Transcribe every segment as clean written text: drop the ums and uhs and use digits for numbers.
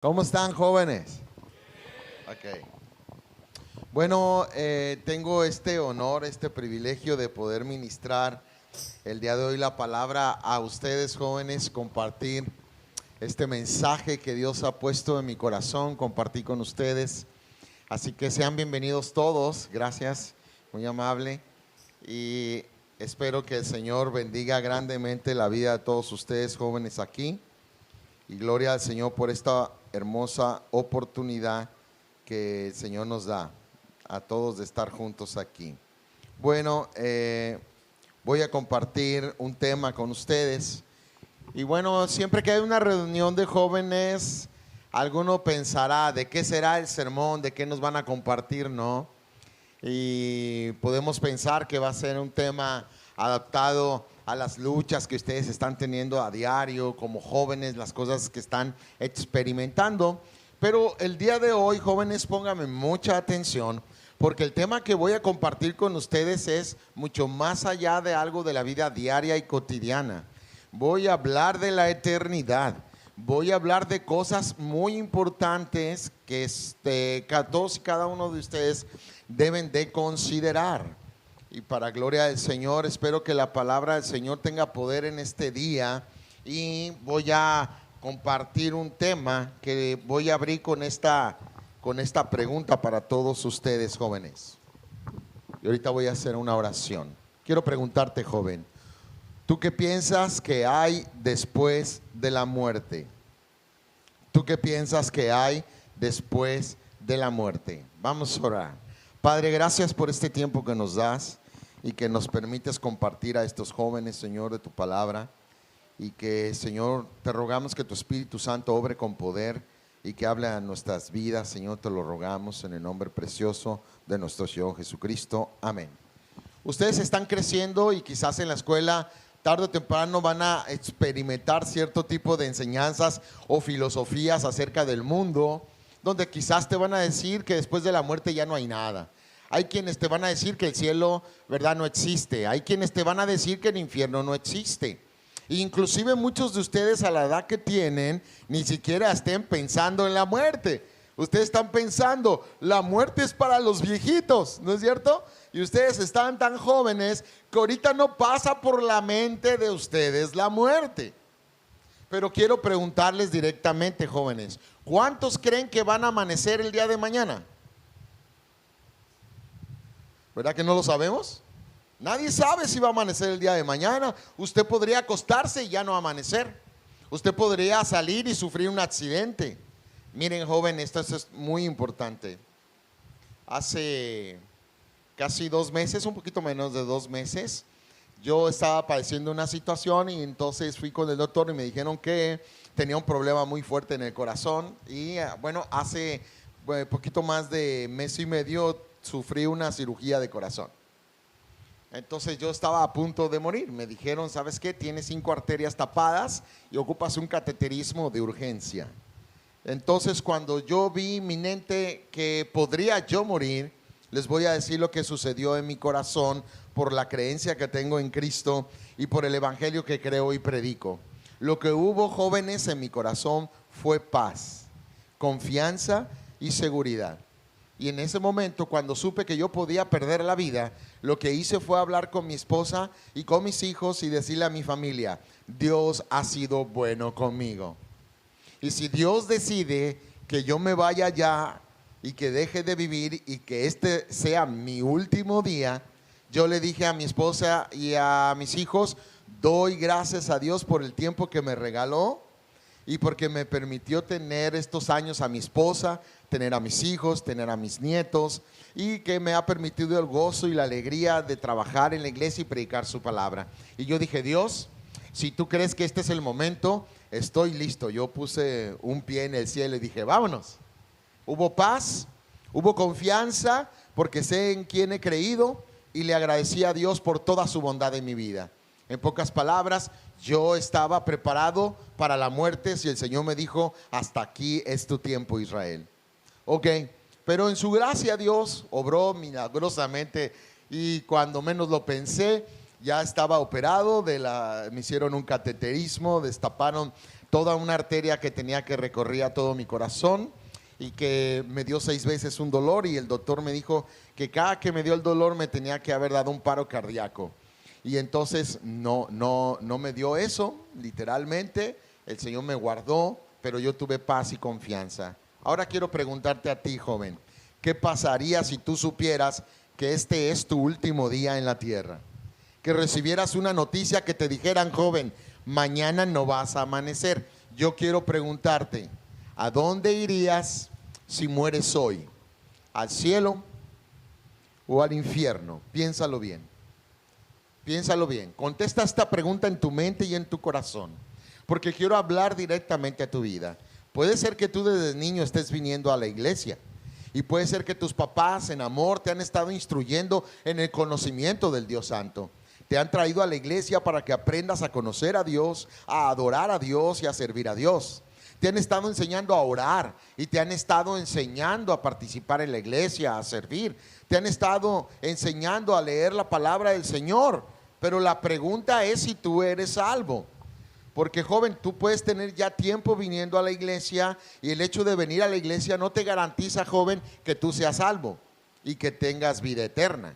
¿Cómo están, jóvenes? Ok. Bueno, tengo este honor, este privilegio de poder ministrar el día de hoy la palabra a ustedes, jóvenes, compartir este mensaje que Dios ha puesto en mi corazón, compartir con ustedes. Así que sean bienvenidos todos, gracias, muy amable. Y espero que el Señor bendiga grandemente la vida de todos ustedes, jóvenes, aquí. Y gloria al Señor por esta hermosa oportunidad que el Señor nos da a todos de estar juntos aquí. Bueno, voy a compartir un tema con ustedes. Y bueno, siempre que hay una reunión de jóvenes, alguno pensará de qué será el sermón, de qué nos van a compartir, ¿no? Y podemos pensar que va a ser un tema adaptado a las luchas que ustedes están teniendo a diario como jóvenes, las cosas que están experimentando. Pero el día de hoy, jóvenes, pónganme mucha atención, porque el tema que voy a compartir con ustedes es mucho más allá de algo de la vida diaria y cotidiana. Voy a hablar de la eternidad. Voy a hablar de cosas muy importantes que todos y cada uno de ustedes deben de considerar. Y para gloria del Señor, espero que la palabra del Señor tenga poder en este día. Y voy a compartir un tema que voy a abrir con esta pregunta para todos ustedes, jóvenes. Y ahorita voy a hacer una oración. Quiero preguntarte, joven, ¿tú qué piensas que hay después de la muerte? ¿Tú qué piensas que hay después de la muerte? Vamos a orar. Padre, gracias por este tiempo que nos das y que nos permites compartir a estos jóvenes, Señor, de tu palabra. Y que, Señor, te rogamos que tu Espíritu Santo obre con poder y que hable a nuestras vidas. Señor, te lo rogamos en el nombre precioso de nuestro Señor Jesucristo. Amén. Ustedes están creciendo y quizás en la escuela tarde o temprano van a experimentar cierto tipo de enseñanzas o filosofías acerca del mundo, donde quizás te van a decir que después de la muerte ya no hay nada. Hay quienes te van a decir que el cielo, ¿verdad?, no existe. Hay quienes te van a decir que el infierno no existe. Inclusive muchos de ustedes a la edad que tienen ni siquiera estén pensando en la muerte. Ustedes están pensando, la muerte es para los viejitos, ¿no es cierto? Y ustedes están tan jóvenes que ahorita no pasa por la mente de ustedes la muerte. Pero quiero preguntarles directamente, jóvenes, ¿cuántos creen que van a amanecer el día de mañana? ¿Verdad que no lo sabemos? Nadie sabe si va a amanecer el día de mañana. Usted podría acostarse y ya no amanecer. Usted podría salir y sufrir un accidente. Miren, joven, esto es muy importante. Hace casi 2 meses, un poquito menos de 2 meses, yo estaba padeciendo una situación y entonces fui con el doctor y me dijeron que tenía un problema muy fuerte en el corazón. Y bueno, hace poquito más de mes y medio sufrí una cirugía de corazón. Entonces yo estaba a punto de morir. Me dijeron, ¿sabes qué? Tienes 5 arterias tapadas y ocupas un cateterismo de urgencia. Entonces cuando yo vi inminente que podría yo morir, les voy a decir lo que sucedió en mi corazón por la creencia que tengo en Cristo y por el evangelio que creo y predico. Lo que hubo, jóvenes, en mi corazón fue paz, confianza y seguridad. Y en ese momento, cuando supe que yo podía perder la vida, lo que hice fue hablar con mi esposa y con mis hijos y decirle a mi familia, Dios ha sido bueno conmigo. Y si Dios decide que yo me vaya ya y que deje de vivir y que este sea mi último día, yo le dije a mi esposa y a mis hijos, doy gracias a Dios por el tiempo que me regaló y porque me permitió tener estos años a mi esposa, tener a mis hijos, tener a mis nietos, y que me ha permitido el gozo y la alegría de trabajar en la iglesia y predicar su palabra. Y yo dije, Dios, si tú crees que este es el momento, estoy listo. Yo puse un pie en el cielo y dije, vámonos. Hubo paz, hubo confianza, porque sé en quién he creído y le agradecí a Dios por toda su bondad en mi vida. En pocas palabras, yo estaba preparado para la muerte si el Señor me dijo, hasta aquí es tu tiempo, Israel. Ok, pero en su gracia Dios obró milagrosamente y cuando menos lo pensé, ya estaba operado, me hicieron un cateterismo, destaparon toda una arteria que tenía que recorría todo mi corazón y que me dio 6 veces un dolor, y el doctor me dijo que cada que me dio el dolor me tenía que haber dado un paro cardíaco. Y entonces no me dio eso, literalmente, el Señor me guardó, pero yo tuve paz y confianza. Ahora quiero preguntarte a ti, joven, ¿qué pasaría si tú supieras que este es tu último día en la tierra? Que recibieras una noticia que te dijeran, joven, mañana no vas a amanecer. Yo quiero preguntarte, ¿a dónde irías si mueres hoy? ¿Al cielo o al infierno? Piénsalo bien. Piénsalo bien. Contesta esta pregunta en tu mente y en tu corazón, porque quiero hablar directamente a tu vida. Puede ser que tú desde niño estés viniendo a la iglesia, y puede ser que tus papás en amor te han estado instruyendo en el conocimiento del Dios Santo. Te han traído a la iglesia para que aprendas a conocer a Dios, a adorar a Dios y a servir a Dios. Te han estado enseñando a orar y te han estado enseñando a participar en la iglesia, a servir. Te han estado enseñando a leer la palabra del Señor. Pero la pregunta es si tú eres salvo. Porque, joven, tú puedes tener ya tiempo viniendo a la iglesia, y el hecho de venir a la iglesia no te garantiza, joven, que tú seas salvo y que tengas vida eterna.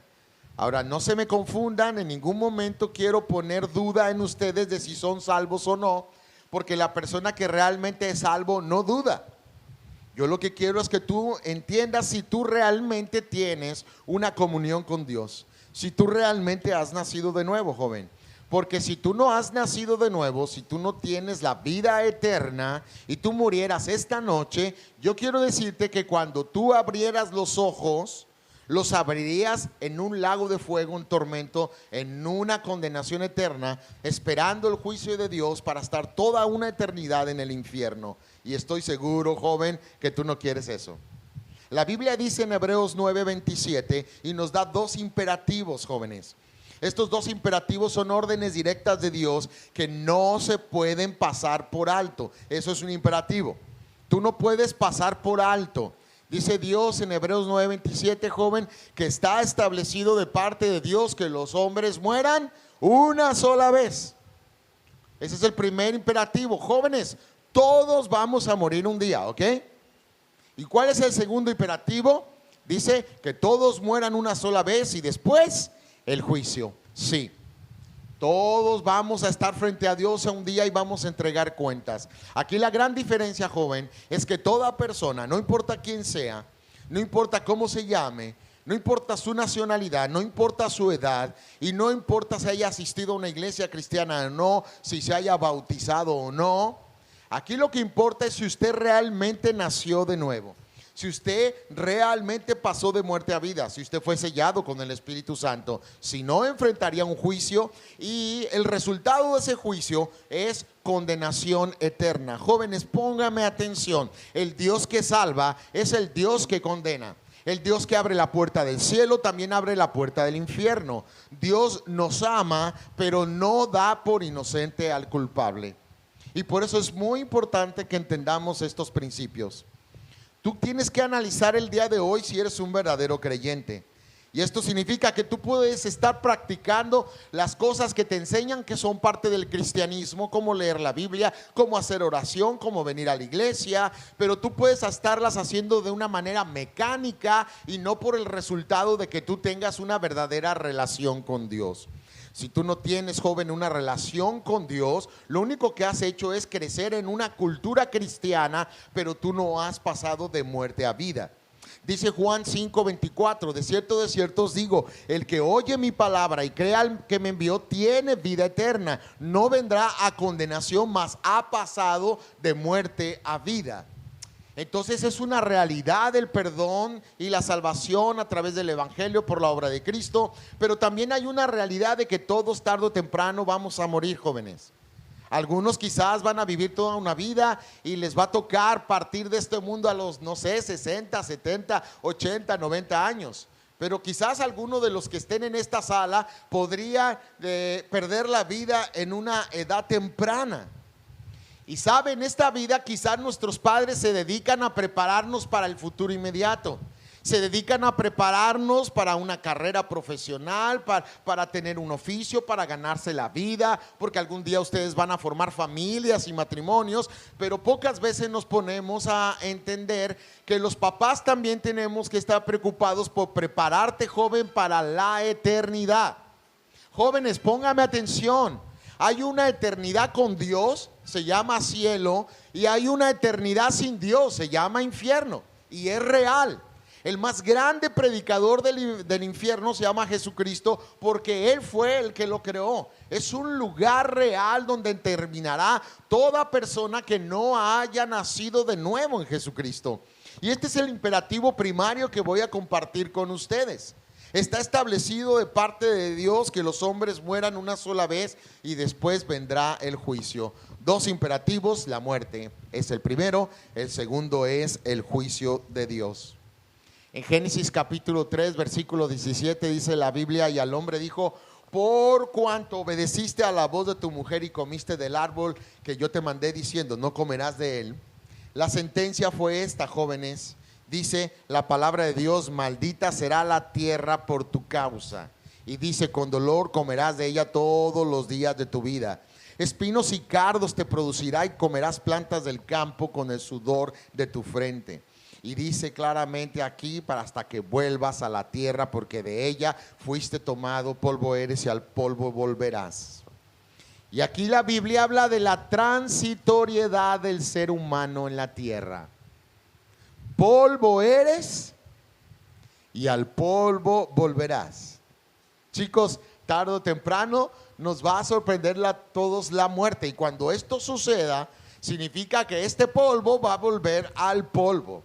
Ahora, no se me confundan, en ningún momento quiero poner duda en ustedes de si son salvos o no, porque la persona que realmente es salvo no duda. Yo lo que quiero es que tú entiendas si tú realmente tienes una comunión con Dios, si tú realmente has nacido de nuevo, joven. Porque si tú no has nacido de nuevo, si tú no tienes la vida eterna y tú murieras esta noche, yo quiero decirte que cuando tú abrieras los ojos, los abrirías en un lago de fuego, un tormento, en una condenación eterna, esperando el juicio de Dios para estar toda una eternidad en el infierno. Y estoy seguro, joven, que tú no quieres eso. La Biblia dice en Hebreos 9:27 y nos da 2 imperativos, jóvenes. Estos 2 imperativos son órdenes directas de Dios que no se pueden pasar por alto. Eso es un imperativo. Tú no puedes pasar por alto. Dice Dios en Hebreos 9:27, joven, que está establecido de parte de Dios que los hombres mueran una sola vez. Ese es el primer imperativo. Jóvenes, todos vamos a morir un día, ¿ok? ¿Y cuál es el segundo imperativo? Dice que todos mueran una sola vez y después el juicio. Sí, todos vamos a estar frente a Dios un día y vamos a entregar cuentas. Aquí la gran diferencia, joven, es que toda persona, no importa quién sea, no importa cómo se llame, no importa su nacionalidad, no importa su edad, y no importa si haya asistido a una iglesia cristiana o no, si se haya bautizado o no, aquí lo que importa es si usted realmente nació de nuevo. Si usted realmente pasó de muerte a vida, si usted fue sellado con el Espíritu Santo, si no, enfrentaría un juicio, y el resultado de ese juicio es condenación eterna. Jóvenes, pónganme atención, el Dios que salva es el Dios que condena. El Dios que abre la puerta del cielo también abre la puerta del infierno. Dios nos ama, pero no da por inocente al culpable. Y por eso es muy importante que entendamos estos principios. Tú tienes que analizar el día de hoy si eres un verdadero creyente. Y esto significa que tú puedes estar practicando las cosas que te enseñan que son parte del cristianismo, como leer la Biblia, como hacer oración, como venir a la iglesia, pero tú puedes estarlas haciendo de una manera mecánica y no por el resultado de que tú tengas una verdadera relación con Dios. Si tú no tienes, joven, una relación con Dios, lo único que has hecho es crecer en una cultura cristiana, pero tú no has pasado de muerte a vida. Dice Juan 5:24, de cierto os digo, el que oye mi palabra y crea al que me envió tiene vida eterna, no vendrá a condenación, mas ha pasado de muerte a vida. Entonces es una realidad el perdón y la salvación a través del evangelio por la obra de Cristo, pero también hay una realidad de que todos tarde o temprano vamos a morir, jóvenes. Algunos quizás van a vivir toda una vida y les va a tocar partir de este mundo a los, no sé, 60, 70, 80, 90 años. Pero quizás alguno de los que estén en esta sala podría perder la vida en una edad temprana. Y sabe, en esta vida quizás nuestros padres se dedican a prepararnos para el futuro inmediato. Se dedican a prepararnos para una carrera profesional, para tener un oficio, para ganarse la vida, porque algún día ustedes van a formar familias y matrimonios, pero pocas veces nos ponemos a entender que los papás también tenemos que estar preocupados por prepararte, joven, para la eternidad. Jóvenes, póngame atención. Hay una eternidad con Dios, se llama cielo, y hay una eternidad sin Dios, se llama infierno, y es real. El más grande predicador del infierno se llama Jesucristo, porque Él fue el que lo creó. Es un lugar real donde terminará toda persona que no haya nacido de nuevo en Jesucristo. Y este es el imperativo primario que voy a compartir con ustedes. Está establecido de parte de Dios que los hombres mueran una sola vez y después vendrá el juicio. Dos imperativos, la muerte es el primero, el segundo es el juicio de Dios. En Génesis capítulo 3, versículo 17 dice la Biblia: y al hombre dijo: por cuanto obedeciste a la voz de tu mujer y comiste del árbol que yo te mandé diciendo, no comerás de él. La sentencia fue esta, jóvenes. Dice la palabra de Dios: maldita será la tierra por tu causa. Y dice: con dolor comerás de ella todos los días de tu vida. Espinos y cardos te producirá y comerás plantas del campo con el sudor de tu frente. Y dice claramente aquí: para hasta que vuelvas a la tierra, porque de ella fuiste tomado, polvo eres y al polvo volverás. Y aquí la Biblia habla de la transitoriedad del ser humano en la tierra. Polvo eres y al polvo volverás. Chicos, tarde o temprano nos va a sorprender a todos la muerte. Y cuando esto suceda, significa que este polvo va a volver al polvo.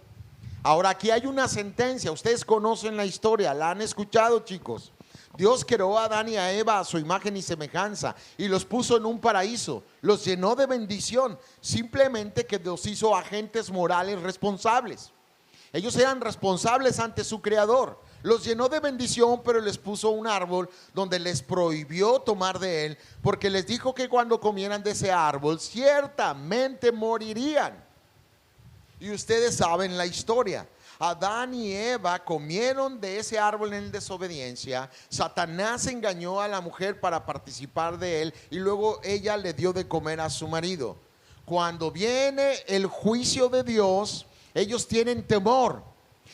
Ahora, aquí hay una sentencia. Ustedes conocen la historia, la han escuchado, chicos. Dios creó a Adán y a Eva a su imagen y semejanza y los puso en un paraíso, los llenó de bendición, simplemente que los hizo agentes morales responsables. Ellos eran responsables ante su creador, los llenó de bendición, pero les puso un árbol donde les prohibió tomar de él, porque les dijo que cuando comieran de ese árbol ciertamente morirían. Y ustedes saben la historia. Adán y Eva comieron de ese árbol en desobediencia. Satanás engañó a la mujer para participar de él y luego ella le dio de comer a su marido. Cuando viene el juicio de Dios, ellos tienen temor,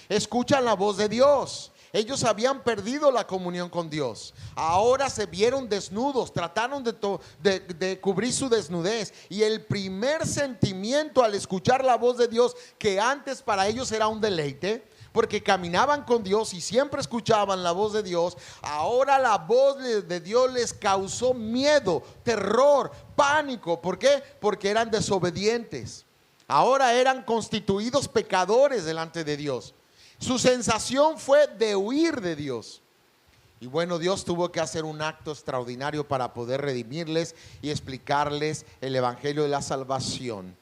escuchan la voz de Dios. Ellos habían perdido la comunión con Dios. Ahora se vieron desnudos, trataron de cubrir su desnudez. Y el primer sentimiento al escuchar la voz de Dios, que antes para ellos era un deleite, porque caminaban con Dios y siempre escuchaban la voz de Dios, ahora la voz de Dios les causó miedo, terror, pánico. ¿Por qué? Porque eran desobedientes. Ahora eran constituidos pecadores delante de Dios. Su sensación fue de huir de Dios. Y bueno, Dios tuvo que hacer un acto extraordinario para poder redimirles y explicarles el evangelio de la salvación.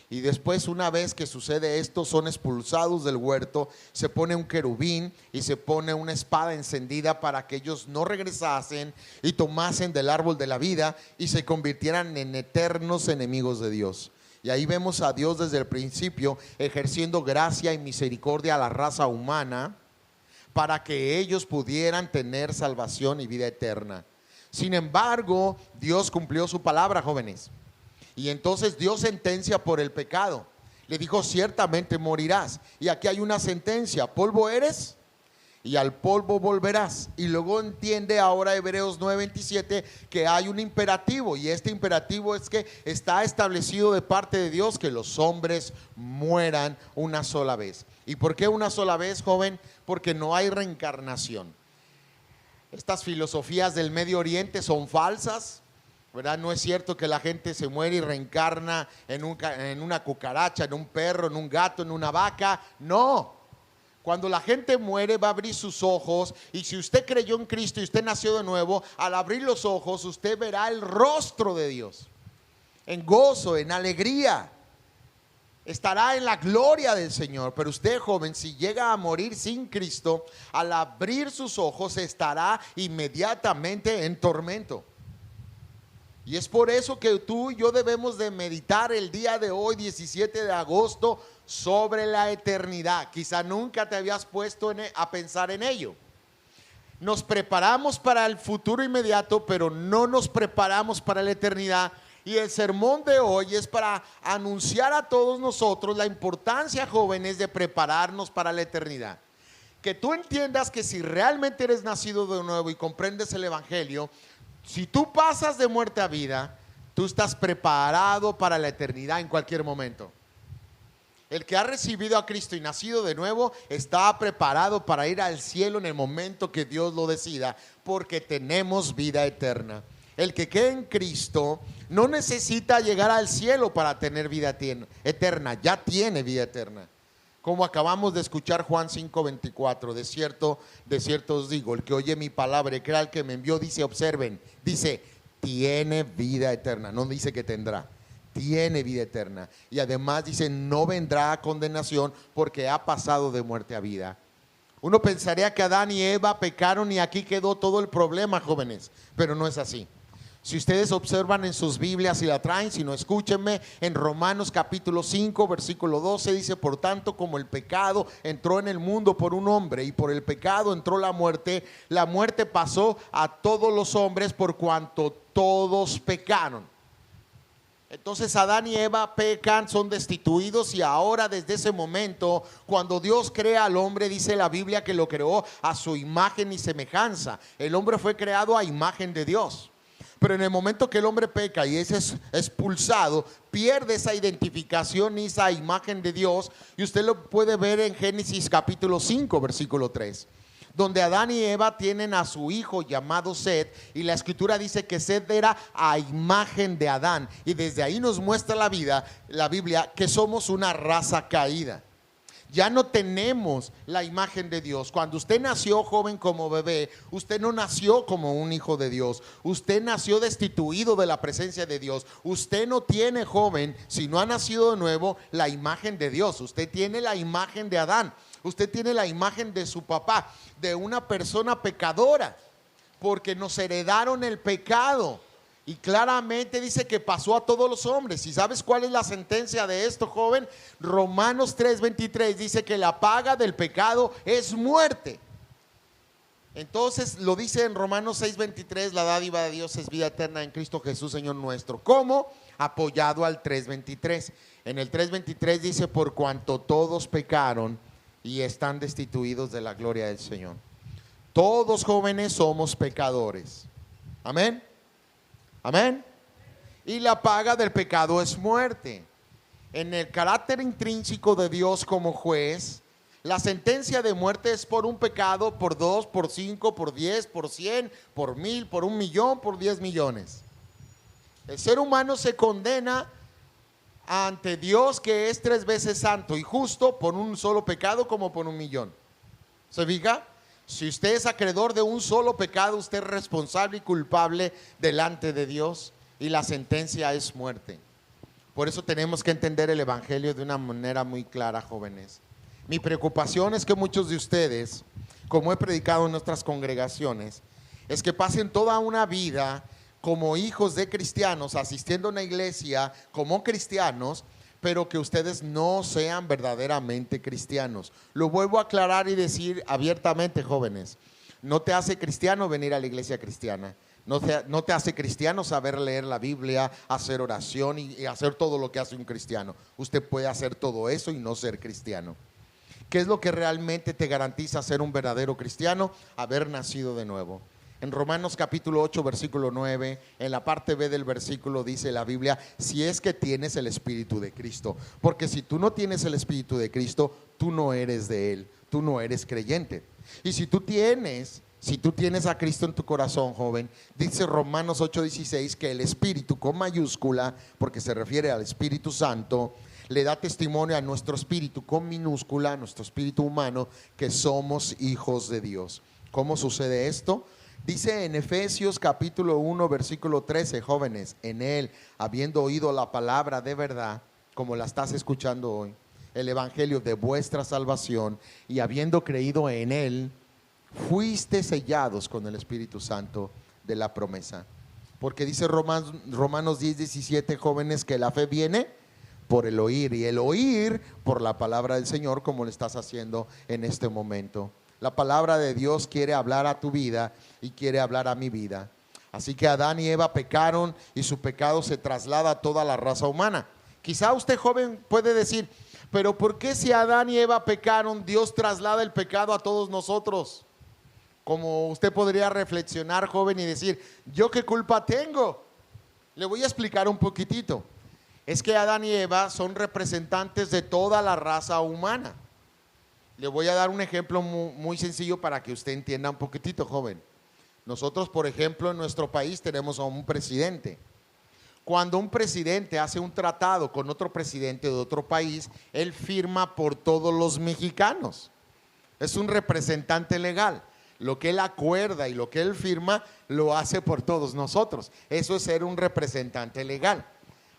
Y después, una vez que sucede esto, son expulsados del huerto, se pone un querubín y se pone una espada encendida para que ellos no regresasen y tomasen del árbol de la vida y se convirtieran en eternos enemigos de Dios. Y ahí vemos a Dios desde el principio ejerciendo gracia y misericordia a la raza humana para que ellos pudieran tener salvación y vida eterna. Sin embargo, Dios cumplió su palabra, jóvenes. Y entonces Dios sentencia por el pecado. Le dijo: ciertamente morirás. Y aquí hay una sentencia: polvo eres y al polvo volverás. Y luego entiende ahora Hebreos 9:27 que hay un imperativo, y este imperativo es que está establecido de parte de Dios que los hombres mueran una sola vez. ¿Y por qué una sola vez, joven? Porque no hay reencarnación. Estas filosofías del Medio Oriente son falsas, ¿verdad? No es cierto que la gente se muere y reencarna en una cucaracha, en un perro, en un gato, en una vaca. No. Cuando la gente muere va a abrir sus ojos, y si usted creyó en Cristo y usted nació de nuevo, al abrir los ojos usted verá el rostro de Dios en gozo, en alegría, estará en la gloria del Señor. Pero usted, joven, si llega a morir sin Cristo, al abrir sus ojos estará inmediatamente en tormento. Y es por eso que tú y yo debemos de meditar el día de hoy, 17 de agosto, sobre la eternidad. Quizá nunca te habías puesto a pensar en ello. Nos preparamos para el futuro inmediato, pero no nos preparamos para la eternidad. Y el sermón de hoy es para anunciar a todos nosotros la importancia, jóvenes, de prepararnos para la eternidad. Que tú entiendas que si realmente eres nacido de nuevo y comprendes el evangelio, si tú pasas de muerte a vida, tú estás preparado para la eternidad en cualquier momento. El que ha recibido a Cristo y nacido de nuevo está preparado para ir al cielo en el momento que Dios lo decida, porque tenemos vida eterna. El que quede en Cristo no necesita llegar al cielo para tener vida eterna, ya tiene vida eterna. Como acabamos de escuchar Juan 5:24, de cierto os digo, el que oye mi palabra y crea al que me envió, dice, observen, dice, tiene vida eterna, no dice que tendrá, tiene vida eterna. Y además dice, no vendrá a condenación porque ha pasado de muerte a vida. Uno pensaría que Adán y Eva pecaron y aquí quedó todo el problema, jóvenes, pero no es así. Si ustedes observan en sus Biblias y la traen, si no, escúchenme, en Romanos capítulo 5 versículo 12 dice, por tanto como el pecado entró en el mundo por un hombre y por el pecado entró la muerte pasó a todos los hombres por cuanto todos pecaron. Entonces Adán y Eva pecan, son destituidos, y ahora desde ese momento, cuando Dios crea al hombre, dice la Biblia que lo creó a su imagen y semejanza. El hombre fue creado a imagen de Dios. Pero en el momento que el hombre peca y es expulsado, pierde esa identificación y esa imagen de Dios. Y usted lo puede ver en Génesis capítulo 5 versículo 3, donde Adán y Eva tienen a su hijo llamado Set, y la escritura dice que Set era a imagen de Adán, y desde ahí nos muestra la Biblia, que somos una raza caída. Ya no tenemos la imagen de Dios. Cuando usted nació joven como bebé, usted no nació como un hijo de Dios. Usted nació destituido de la presencia de Dios. Usted no tiene, joven, si no ha nacido de nuevo, la imagen de Dios. Usted tiene la imagen de Adán. Usted tiene la imagen de su papá, de una persona pecadora, porque nos heredaron el pecado. Y claramente dice que pasó a todos los hombres. ¿Y sabes cuál es la sentencia de esto, joven? Romanos 3:23 dice que la paga del pecado es muerte. Entonces lo dice en Romanos 6:23, la dádiva de Dios es vida eterna en Cristo Jesús, Señor nuestro. ¿Cómo? Apoyado al 3:23. En el 3:23 dice, por cuanto todos pecaron y están destituidos de la gloria del Señor. Todos, jóvenes, somos pecadores. Amén. Amén. Y la paga del pecado es muerte. En el carácter intrínseco de Dios como juez, la sentencia de muerte es por un pecado, por 2, por 5, por 10, por 100, por 1000, por 1,000,000, por 10 millones. El ser humano se condena ante Dios, que es 3 veces santo y justo, por un solo pecado como por 1,000,000. ¿Se fija? Si usted es acreedor de un solo pecado, usted es responsable y culpable delante de Dios, y la sentencia es muerte. Por eso tenemos que entender el evangelio de una manera muy clara, jóvenes. Mi preocupación es que muchos de ustedes, como he predicado en nuestras congregaciones, es que pasen toda una vida como hijos de cristianos, asistiendo a una iglesia como cristianos, pero que ustedes no sean verdaderamente cristianos. Lo vuelvo a aclarar y decir abiertamente, jóvenes, no te hace cristiano venir a la iglesia cristiana. No te hace cristiano saber leer la Biblia, hacer oración y hacer todo lo que hace un cristiano. Usted puede hacer todo eso y no ser cristiano. ¿Qué es lo que realmente te garantiza ser un verdadero cristiano? Haber nacido de nuevo. En Romanos capítulo 8 versículo 9, en la parte B del versículo dice la Biblia, si es que tienes el Espíritu de Cristo. Porque si tú no tienes el Espíritu de Cristo, tú no eres de Él, tú no eres creyente. Y si tú tienes a Cristo en tu corazón, joven, dice Romanos 8:16 que el Espíritu con mayúscula, porque se refiere al Espíritu Santo, le da testimonio a nuestro espíritu con minúscula, a nuestro espíritu humano, que somos hijos de Dios. ¿Cómo sucede esto? Dice en Efesios capítulo 1 versículo 13, jóvenes, en él, habiendo oído la palabra de verdad, como la estás escuchando hoy, el evangelio de vuestra salvación, y habiendo creído en él, fuiste sellados con el Espíritu Santo de la promesa. Porque dice Romanos 10:17, jóvenes, que la fe viene por el oír, y el oír por la palabra del Señor, como lo estás haciendo en este momento. La palabra de Dios quiere hablar a tu vida y quiere hablar a mi vida. Así que Adán y Eva pecaron y su pecado se traslada a toda la raza humana. Quizá usted, joven, puede decir: pero ¿por qué si Adán y Eva pecaron, Dios traslada el pecado a todos nosotros? Como usted podría reflexionar, joven, y decir: ¿yo qué culpa tengo? Le voy a explicar un poquitito. Es que Adán y Eva son representantes de toda la raza humana. Le voy a dar un ejemplo muy sencillo para que usted entienda un poquitito, joven. Nosotros, por ejemplo, en nuestro país tenemos a un presidente. Cuando un presidente hace un tratado con otro presidente de otro país, él firma por todos los mexicanos. Es un representante legal. Lo que él acuerda y lo que él firma lo hace por todos nosotros. Eso es ser un representante legal.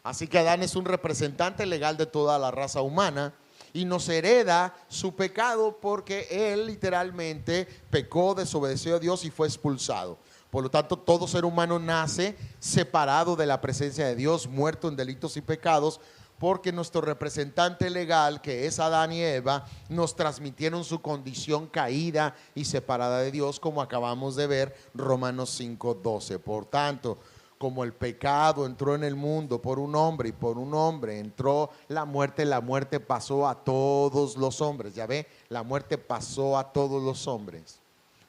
Así que Adán es un representante legal de toda la raza humana y nos hereda su pecado porque él literalmente pecó, desobedeció a Dios y fue expulsado. Por lo tanto, todo ser humano nace separado de la presencia de Dios, muerto en delitos y pecados, porque nuestro representante legal, que es Adán y Eva, nos transmitieron su condición caída y separada de Dios, como acabamos de ver Romanos 5:12. Por tanto, como el pecado entró en el mundo por un hombre y por un hombre entró la muerte pasó a todos los hombres. Ya ve, la muerte pasó a todos los hombres.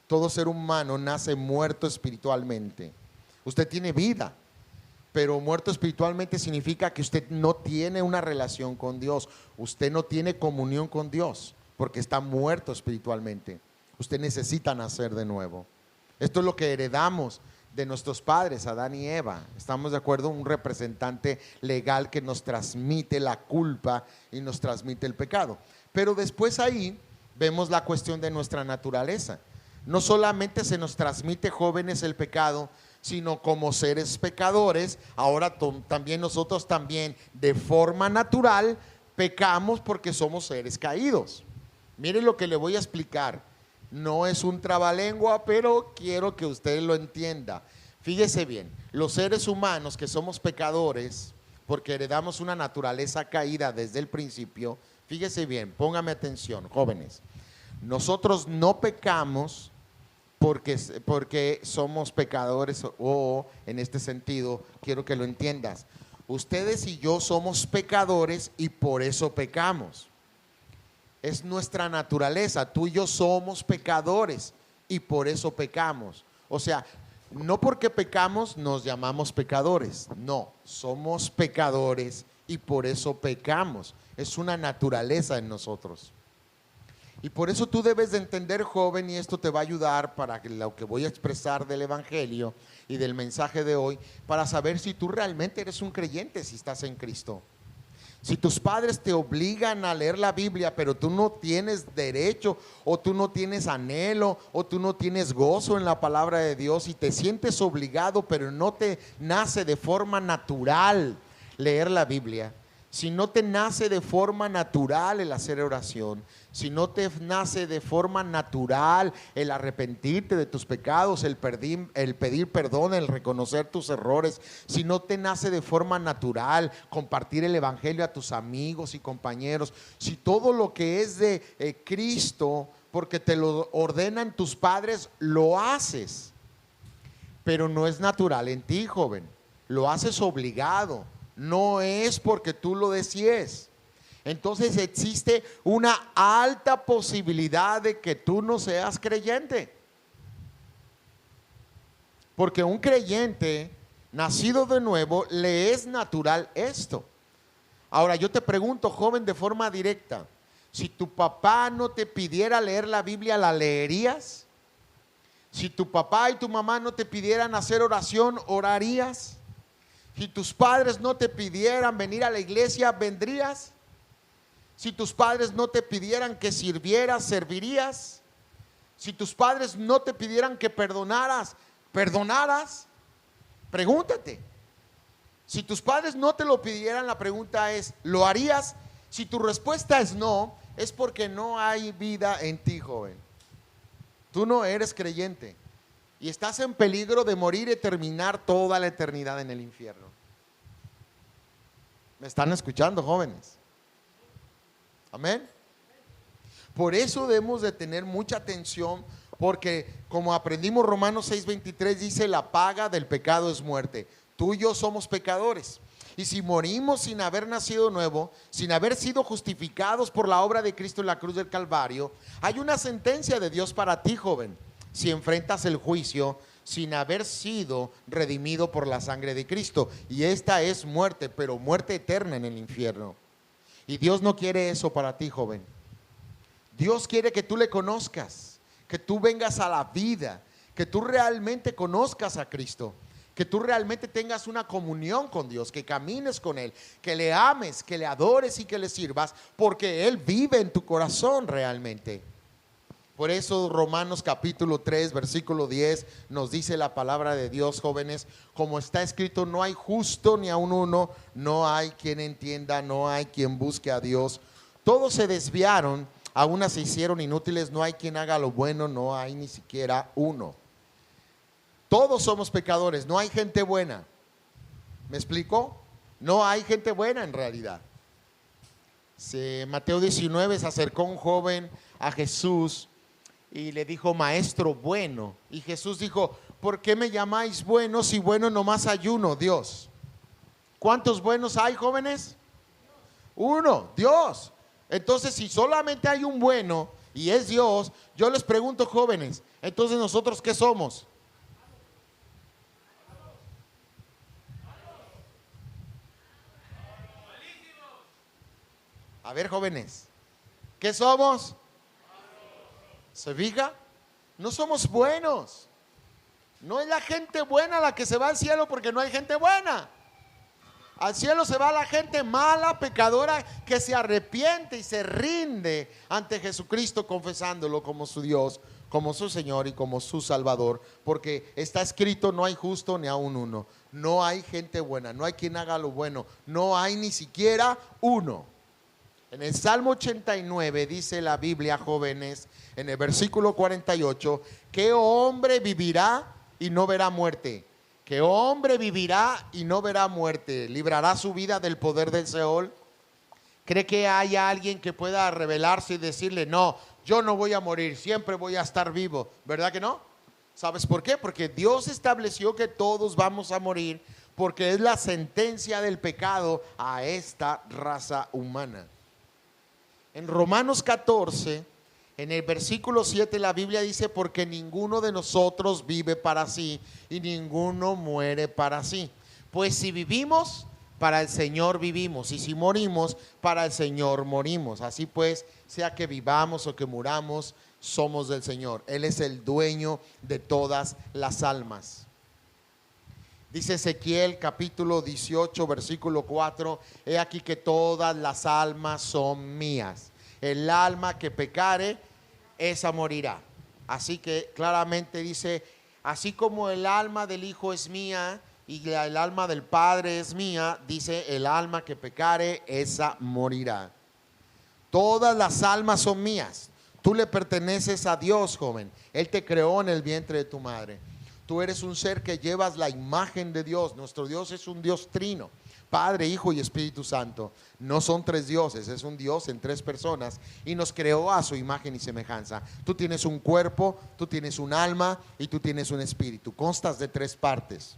Todo ser humano nace muerto espiritualmente. Usted tiene vida, pero muerto espiritualmente significa que usted no tiene una relación con Dios. Usted no tiene comunión con Dios porque está muerto espiritualmente. Usted necesita nacer de nuevo. Esto es lo que heredamos de nuestros padres, Adán y Eva. ¿Estamos de acuerdo? Un representante legal que nos transmite la culpa y nos transmite el pecado. Pero después ahí vemos la cuestión de nuestra naturaleza. No solamente se nos transmite, jóvenes, el pecado, sino como seres pecadores, ahora también nosotros también de forma natural pecamos porque somos seres caídos. Mire lo que le voy a explicar. No es un trabalengua, pero quiero que usted lo entienda. Fíjese bien, los seres humanos que somos pecadores, porque heredamos una naturaleza caída desde el principio, fíjese bien, póngame atención, jóvenes. Nosotros no pecamos porque somos pecadores, o en este sentido, quiero que lo entiendas. Ustedes y yo somos pecadores y por eso pecamos. Es nuestra naturaleza, tú y yo somos pecadores y por eso pecamos. O sea, no porque pecamos nos llamamos pecadores, no, somos pecadores y por eso pecamos. Es una naturaleza en nosotros. Y por eso tú debes de entender, joven, y esto te va a ayudar para lo que voy a expresar del evangelio y del mensaje de hoy, para saber si tú realmente eres un creyente, si estás en Cristo. Si tus padres te obligan a leer la Biblia, pero tú no tienes derecho, o tú no tienes anhelo, o tú no tienes gozo en la palabra de Dios y te sientes obligado, pero no te nace de forma natural leer la Biblia, si no te nace de forma natural el hacer oración, si no te nace de forma natural el arrepentirte de tus pecados, el pedir perdón, el reconocer tus errores, si no te nace de forma natural compartir el evangelio a tus amigos y compañeros, si todo lo que es de Cristo, porque te lo ordenan tus padres, lo haces, pero no es natural en ti, joven, lo haces obligado, no es porque tú lo desees. Entonces existe una alta posibilidad de que tú no seas creyente. Porque un creyente nacido de nuevo le es natural esto. Ahora yo te pregunto, joven, de forma directa, si tu papá no te pidiera leer la Biblia, ¿la leerías? Si tu papá y tu mamá no te pidieran hacer oración, ¿orarías? Si tus padres no te pidieran venir a la iglesia, ¿vendrías? Si tus padres no te pidieran que sirvieras, ¿servirías? Si tus padres no te pidieran que perdonaras, ¿perdonaras? Pregúntate. Si tus padres no te lo pidieran, la pregunta es, ¿lo harías? Si tu respuesta es no, es porque no hay vida en ti, joven. Tú no eres creyente. y estás en peligro de morir y terminar toda la eternidad en el infierno. ¿Me están escuchando, jóvenes? Amén. Por eso debemos de tener mucha atención, porque como aprendimos Romanos 6:23 dice: la paga del pecado es muerte. Tú y yo somos pecadores, y si morimos sin haber nacido nuevo, sin haber sido justificados por la obra de Cristo en la cruz del Calvario, hay una sentencia de Dios para ti, joven, si enfrentas el juicio sin haber sido redimido por la sangre de Cristo, y esta es muerte, pero muerte eterna en el infierno. Y Dios no quiere eso para ti, joven. Dios quiere que tú le conozcas, que tú vengas a la vida, que tú realmente conozcas a Cristo, que tú realmente tengas una comunión con Dios, que camines con Él, que le ames, que le adores y que le sirvas, porque Él vive en tu corazón realmente. Por eso Romanos capítulo 3 versículo 10 nos dice la palabra de Dios, jóvenes: como está escrito, no hay justo ni aun uno, no hay quien entienda, no hay quien busque a Dios. Todos se desviaron, a unas se hicieron inútiles, no hay quien haga lo bueno, no hay ni siquiera uno. Todos somos pecadores, no hay gente buena. ¿Me explico? No hay gente buena en realidad. Mateo 19 se acercó un joven a Jesús y le dijo: maestro bueno. Y Jesús dijo: ¿por qué me llamáis bueno si bueno nomás hay uno, Dios? ¿Cuántos buenos hay, jóvenes? Uno, Dios. Entonces, si solamente hay un bueno y es Dios, yo les pregunto, jóvenes, entonces nosotros ¿qué somos? A ver, jóvenes, ¿qué somos? ¿Se fija? No somos buenos. No es la gente buena la que se va al cielo, porque no hay gente buena. Al cielo se va la gente mala, pecadora, que se arrepiente y se rinde ante Jesucristo, confesándolo como su Dios, como su Señor y como su Salvador, porque está escrito: no hay justo ni aun uno. No hay gente buena, no hay quien haga lo bueno, no hay ni siquiera uno. En el Salmo 89 dice la Biblia, jóvenes, en el versículo 48: ¿qué hombre vivirá y no verá muerte? ¿Qué hombre vivirá y no verá muerte? ¿Librará su vida del poder del Seol? ¿Cree que haya alguien que pueda rebelarse y decirle: no, yo no voy a morir, siempre voy a estar vivo? ¿Verdad que no? ¿Sabes por qué? Porque Dios estableció que todos vamos a morir, porque es la sentencia del pecado a esta raza humana. En Romanos 14, en el versículo 7, la Biblia dice: porque ninguno de nosotros vive para sí y ninguno muere para sí. Pues si vivimos, para el Señor vivimos, y si morimos, para el Señor morimos. Así pues, sea que vivamos o que muramos, somos del Señor. Él es el dueño de todas las almas. Dice Ezequiel capítulo 18 versículo 4: he aquí que todas las almas son mías. El alma que pecare, esa morirá. Así que claramente dice: así como el alma del Hijo es mía y el alma del Padre es mía, dice: el alma que pecare, esa morirá. Todas las almas son mías. Tú le perteneces a Dios, joven. Él te creó en el vientre de tu madre. Tú eres un ser que llevas la imagen de Dios. Nuestro Dios es un Dios trino: Padre, Hijo y Espíritu Santo. No son tres dioses, es un Dios en tres personas, y nos creó a su imagen y semejanza. Tú tienes un cuerpo, tú tienes un alma y tú tienes un espíritu. Constas de tres partes,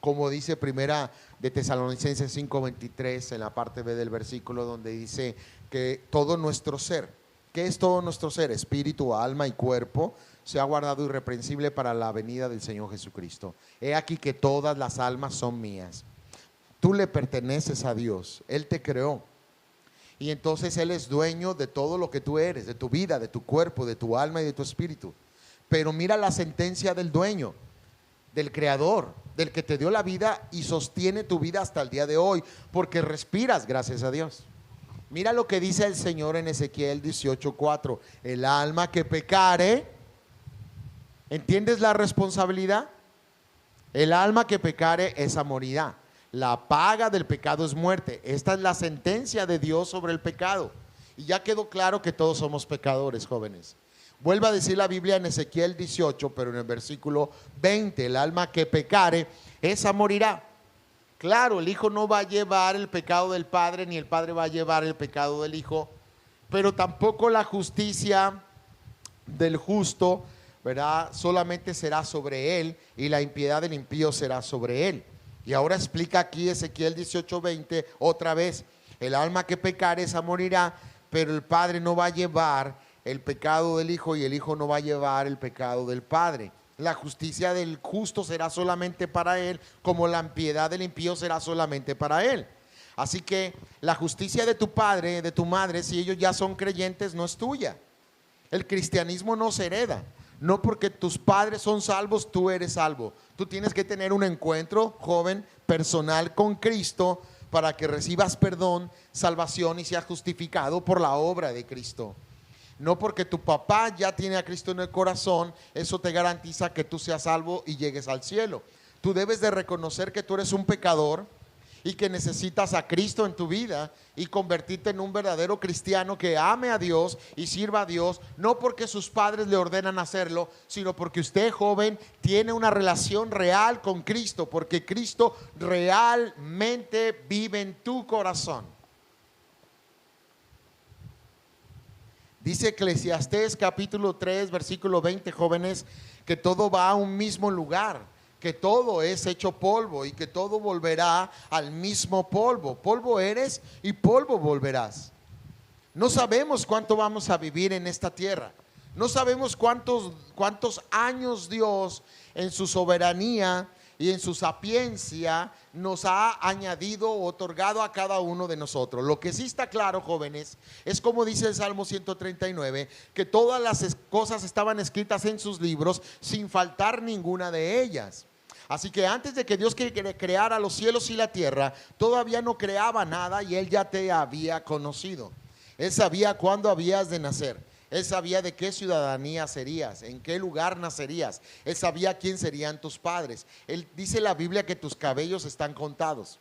como dice Primera de Tesalonicenses 5:23 en la parte B del versículo, donde dice que todo nuestro ser, ¿qué es todo nuestro ser? Espíritu, alma y cuerpo, se ha guardado irreprensible para la venida del Señor Jesucristo. He aquí que todas las almas son mías. Tú le perteneces a Dios, Él te creó, y entonces Él es dueño de todo lo que tú eres, de tu vida, de tu cuerpo, de tu alma y de tu espíritu. Pero mira la sentencia del dueño, del creador, del que te dio la vida y sostiene tu vida hasta el día de hoy, porque respiras, gracias a Dios. Mira lo que dice el Señor en Ezequiel 18:4: el alma que pecare, ¿entiendes la responsabilidad? El alma que pecare, esa morirá. La paga del pecado es muerte. Esta es la sentencia de Dios sobre el pecado. Y ya quedó claro que todos somos pecadores, jóvenes. Vuelve a decir la Biblia en Ezequiel 18, pero en el versículo 20, el alma que pecare, esa morirá. Claro, el Hijo no va a llevar el pecado del Padre, ni el Padre va a llevar el pecado del Hijo, pero tampoco la justicia del justo, ¿verdad? Solamente será sobre él, y la impiedad del impío será sobre él. Y ahora explica aquí Ezequiel 18:20 otra vez: el alma que pecare, esa morirá, pero el Padre no va a llevar el pecado del Hijo, y el Hijo no va a llevar el pecado del Padre. La justicia del justo será solamente para él, como la impiedad del impío será solamente para él. Así que la justicia de tu padre, de tu madre, si ellos ya son creyentes, no es tuya. El cristianismo no se hereda. No porque tus padres son salvos, tú eres salvo. Tú tienes que tener un encuentro, joven, personal con Cristo, para que recibas perdón, salvación y seas justificado por la obra de Cristo. No porque tu papá ya tiene a Cristo en el corazón, eso te garantiza que tú seas salvo y llegues al cielo. Tú debes de reconocer que tú eres un pecador y que necesitas a Cristo en tu vida, y convertirte en un verdadero cristiano que ame a Dios y sirva a Dios, no porque sus padres le ordenan hacerlo, sino porque usted, joven, tiene una relación real con Cristo, porque Cristo realmente vive en tu corazón. Dice Eclesiastés capítulo 3 versículo 20, jóvenes, que todo va a un mismo lugar, que todo es hecho polvo y que todo volverá al mismo polvo. Polvo eres y polvo volverás. No sabemos cuánto vamos a vivir en esta tierra. No sabemos cuántos años Dios en su soberanía y en su sapiencia nos ha añadido o otorgado a cada uno de nosotros. Lo que sí está claro, jóvenes, es como dice el Salmo 139, que todas las cosas estaban escritas en sus libros sin faltar ninguna de ellas. Así que antes de que Dios creara los cielos y la tierra, todavía no creaba nada, y Él ya te había conocido. Él sabía cuándo habías de nacer. Él sabía de qué ciudadanía serías, en qué lugar nacerías. Él sabía quién serían tus padres. Él dice la Biblia que tus cabellos están contados.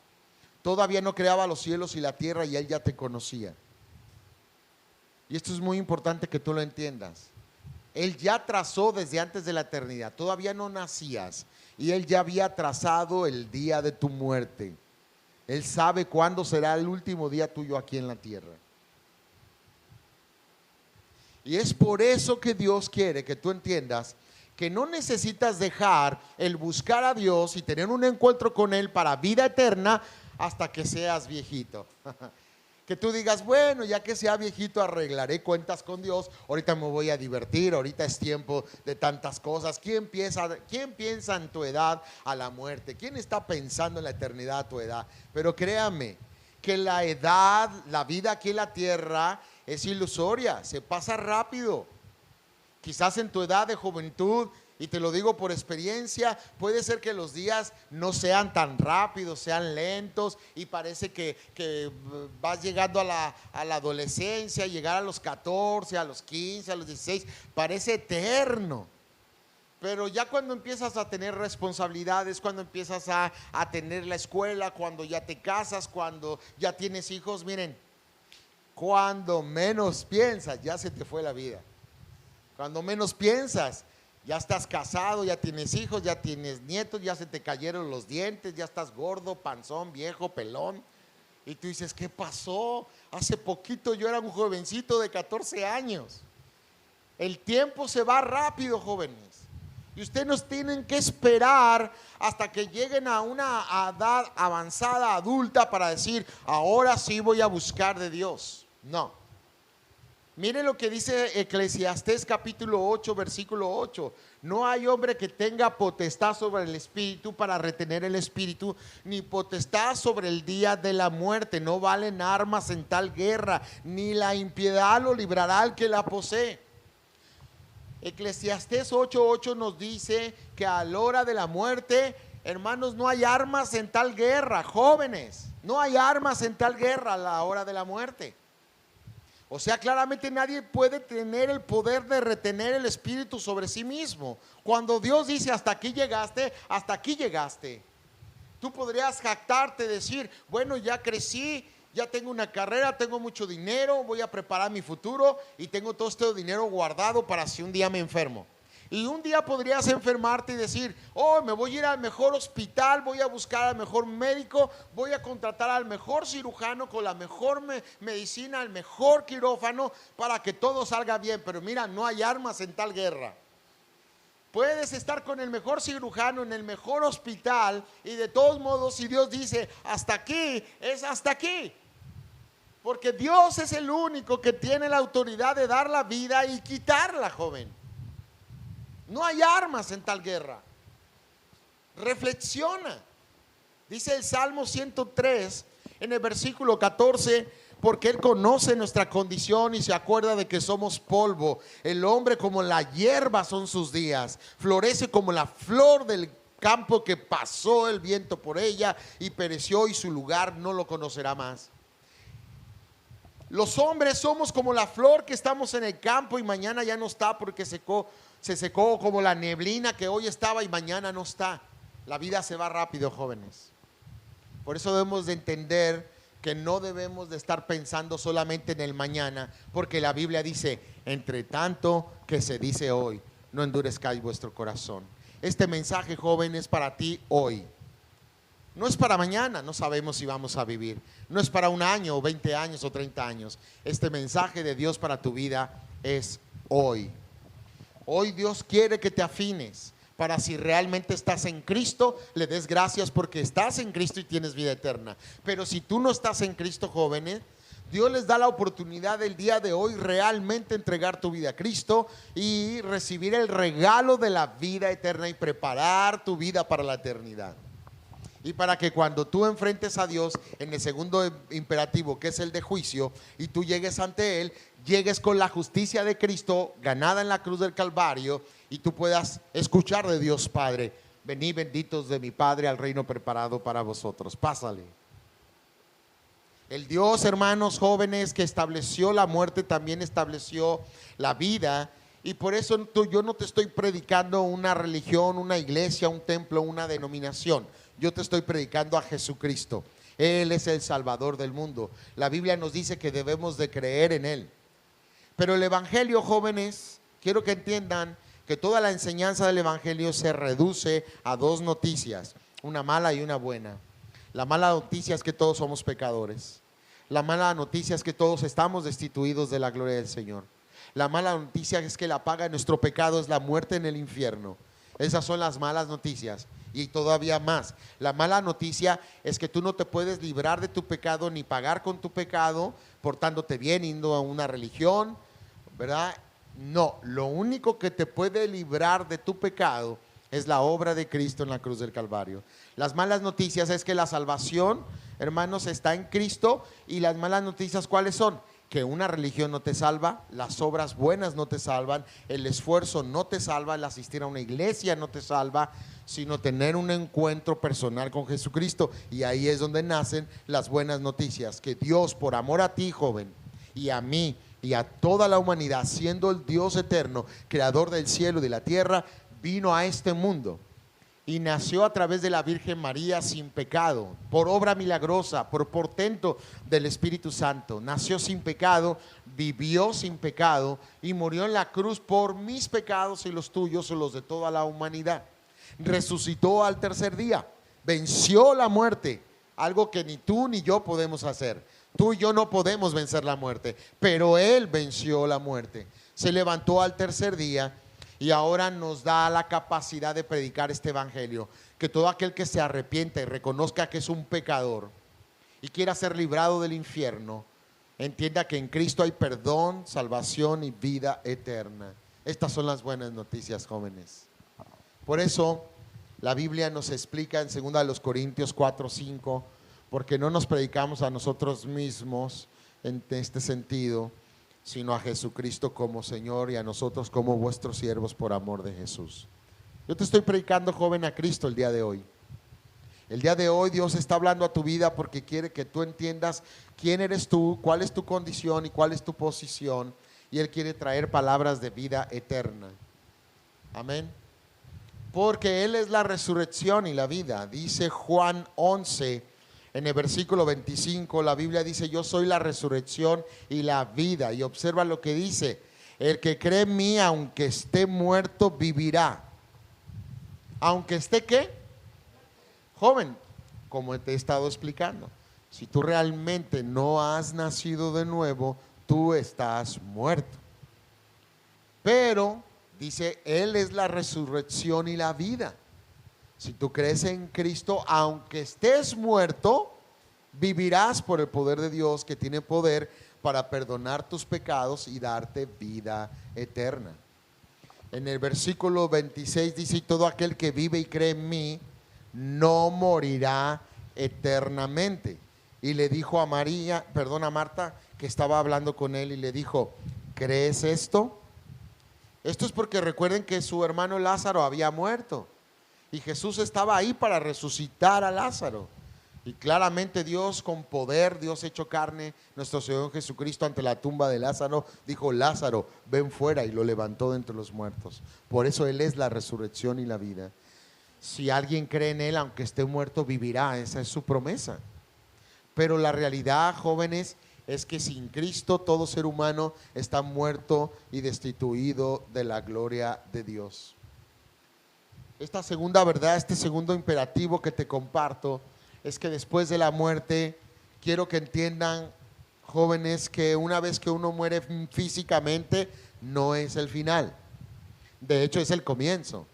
Todavía no creaba los cielos y la tierra, y Él ya te conocía. Y esto es muy importante que tú lo entiendas. Él ya trazó desde antes de la eternidad. Todavía no nacías, y Él ya había trazado el día de tu muerte. Él sabe cuándo será el último día tuyo aquí en la tierra. Y es por eso que Dios quiere que tú entiendas que no necesitas dejar el buscar a Dios y tener un encuentro con Él para vida eterna hasta que seas viejito. Que tú digas, bueno, ya que sea viejito arreglaré cuentas con Dios, ahorita me voy a divertir, ahorita es tiempo de tantas cosas. ¿Quién piensa en tu edad a la muerte? ¿Quién está pensando en la eternidad a tu edad? Pero créame que la edad, la vida aquí en la tierra es ilusoria, se pasa rápido. Quizás en tu edad de juventud, y te lo digo por experiencia, puede ser que los días no sean tan rápidos, sean lentos, y parece que vas llegando a la adolescencia, llegar a los 14, a los 15, a los 16, parece eterno. Pero ya cuando empiezas a tener responsabilidades, cuando empiezas a tener la escuela, cuando ya te casas, cuando ya tienes hijos, miren, cuando menos piensas, ya se te fue la vida. Cuando menos piensas, ya estás casado, ya tienes hijos, ya tienes nietos, ya se te cayeron los dientes, ya estás gordo, panzón, viejo, pelón. Y tú dices, ¿qué pasó? Hace poquito yo era un jovencito de 14 años. El tiempo se va rápido, jóvenes. Y ustedes nos tienen que esperar hasta que lleguen a una edad avanzada, adulta, para decir, ahora sí voy a buscar de Dios. No. Miren lo que dice Eclesiastés capítulo 8, versículo 8. No hay hombre que tenga potestad sobre el espíritu para retener el espíritu, ni potestad sobre el día de la muerte. No valen armas en tal guerra, ni la impiedad lo librará al que la posee. Eclesiastés 8:8 nos dice que a la hora de la muerte, hermanos, no hay armas en tal guerra. Jóvenes, no hay armas en tal guerra a la hora de la muerte. O sea, claramente nadie puede tener el poder de retener el espíritu sobre sí mismo. Cuando Dios dice hasta aquí llegaste, hasta aquí llegaste. Tú podrías jactarte, decir, bueno, ya crecí, ya tengo una carrera, tengo mucho dinero, voy a preparar mi futuro y tengo todo este dinero guardado para si un día me enfermo. Y un día podrías enfermarte y decir, oh, me voy a ir al mejor hospital, voy a buscar al mejor médico, voy a contratar al mejor cirujano con la mejor medicina, al mejor quirófano para que todo salga bien. Pero mira, no hay armas en tal guerra. Puedes estar con el mejor cirujano en el mejor hospital y de todos modos, si Dios dice hasta aquí, es hasta aquí. Porque Dios es el único que tiene la autoridad de dar la vida y quitarla, joven. No hay armas en tal guerra. Reflexiona. Dice el Salmo 103 en el versículo 14: porque Él conoce nuestra condición y se acuerda de que somos polvo. El hombre como la hierba son sus días, florece como la flor del campo que pasó el viento por ella y pereció, y su lugar no lo conocerá más. Los hombres somos como la flor que estamos en el campo y mañana ya no está porque se secó, como la neblina que hoy estaba y mañana no está. La vida se va rápido, jóvenes. Por eso debemos de entender que no debemos de estar pensando solamente en el mañana, porque la Biblia dice, entre tanto que se dice hoy, no endurezcáis vuestro corazón. Este mensaje, joven, es para ti hoy. No es para mañana, no sabemos si vamos a vivir. No es para un año, o 20 años, o 30 años. Este mensaje de Dios para tu vida es hoy. Hoy Dios quiere que te afines para, si realmente estás en Cristo, le des gracias porque estás en Cristo y tienes vida eterna. Pero si tú no estás en Cristo, jóvenes, Dios les da la oportunidad el día de hoy realmente entregar tu vida a Cristo y recibir el regalo de la vida eterna y preparar tu vida para la eternidad. Y para que cuando tú enfrentes a Dios en el segundo imperativo, que es el de juicio, y tú llegues ante Él, llegues con la justicia de Cristo ganada en la cruz del Calvario, y tú puedas escuchar de Dios Padre: venid benditos de mi Padre al reino preparado para vosotros. Pásale. El Dios, hermanos jóvenes, que estableció la muerte, también estableció la vida. Y por eso yo no te estoy predicando una religión, una iglesia, un templo, una denominación. Yo te estoy predicando a Jesucristo. Él es el Salvador del mundo. La Biblia nos dice que debemos de creer en Él. Pero el Evangelio, jóvenes, quiero que entiendan que toda la enseñanza del Evangelio se reduce a dos noticias, una mala y una buena. La mala noticia es que todos somos pecadores. La mala noticia es que todos estamos destituidos de la gloria del Señor. La mala noticia es que la paga de nuestro pecado es la muerte en el infierno. Esas son las malas noticias. Y todavía más, la mala noticia es que tú no te puedes librar de tu pecado ni pagar con tu pecado portándote bien, yendo a una religión, ¿verdad? No, lo único que te puede librar de tu pecado es la obra de Cristo en la cruz del Calvario. Las malas noticias es que la salvación, hermanos, está en Cristo. Y las malas noticias, ¿cuáles son? Que una religión no te salva, las obras buenas no te salvan, el esfuerzo no te salva, el asistir a una iglesia no te salva, sino tener un encuentro personal con Jesucristo. Y ahí es donde nacen las buenas noticias, que Dios, por amor a ti, joven, y a mí y a toda la humanidad, siendo el Dios eterno, creador del cielo y de la tierra, vino a este mundo y nació a través de la Virgen María sin pecado, por obra milagrosa, por portento del Espíritu Santo. Nació sin pecado, vivió sin pecado y murió en la cruz por mis pecados y los tuyos y los de toda la humanidad. Resucitó al tercer día, venció la muerte, algo que ni tú ni yo podemos hacer. Tú y yo no podemos vencer la muerte, pero Él venció la muerte. Se levantó al tercer día y ahora nos da la capacidad de predicar este evangelio, que todo aquel que se arrepienta y reconozca que es un pecador y quiera ser librado del infierno, entienda que en Cristo hay perdón, salvación y vida eterna. Estas son las buenas noticias, jóvenes. Por eso la Biblia nos explica en 2 Corintios 4:5, porque no nos predicamos a nosotros mismos en este sentido, sino a Jesucristo como Señor y a nosotros como vuestros siervos por amor de Jesús. Yo te estoy predicando, joven, a Cristo el día de hoy. El día de hoy Dios está hablando a tu vida porque quiere que tú entiendas quién eres tú, cuál es tu condición y cuál es tu posición, y Él quiere traer palabras de vida eterna. Amén. Porque Él es la resurrección y la vida. Dice Juan 11, En el versículo 25 la Biblia dice: yo soy la resurrección y la vida. Y observa lo que dice: el que cree en mí, aunque esté muerto, vivirá. Aunque esté, ¿qué? Joven, como te he estado explicando, si tú realmente no has nacido de nuevo, tú estás muerto. Pero dice: Él es la resurrección y la vida. Si tú crees en Cristo, aunque estés muerto, vivirás por el poder de Dios, que tiene poder para perdonar tus pecados y darte vida eterna. En el versículo 26 dice: todo aquel que vive y cree en mí no morirá eternamente. Y le dijo a Marta, que estaba hablando con él, y le dijo: ¿crees esto? Esto es porque recuerden que su hermano Lázaro había muerto y Jesús estaba ahí para resucitar a Lázaro. Y claramente Dios, con poder, Dios hecho carne, nuestro Señor Jesucristo, ante la tumba de Lázaro, dijo: Lázaro, ven fuera, y lo levantó de entre los muertos. Por eso Él es la resurrección y la vida. Si alguien cree en Él, aunque esté muerto, vivirá. Esa es su promesa. Pero la realidad, jóvenes, es que sin Cristo todo ser humano está muerto y destituido de la gloria de Dios. Esta segunda verdad, este segundo imperativo que te comparto, es que después de la muerte, quiero que entiendan, jóvenes, que una vez que uno muere físicamente, no es el final. De hecho, es el comienzo.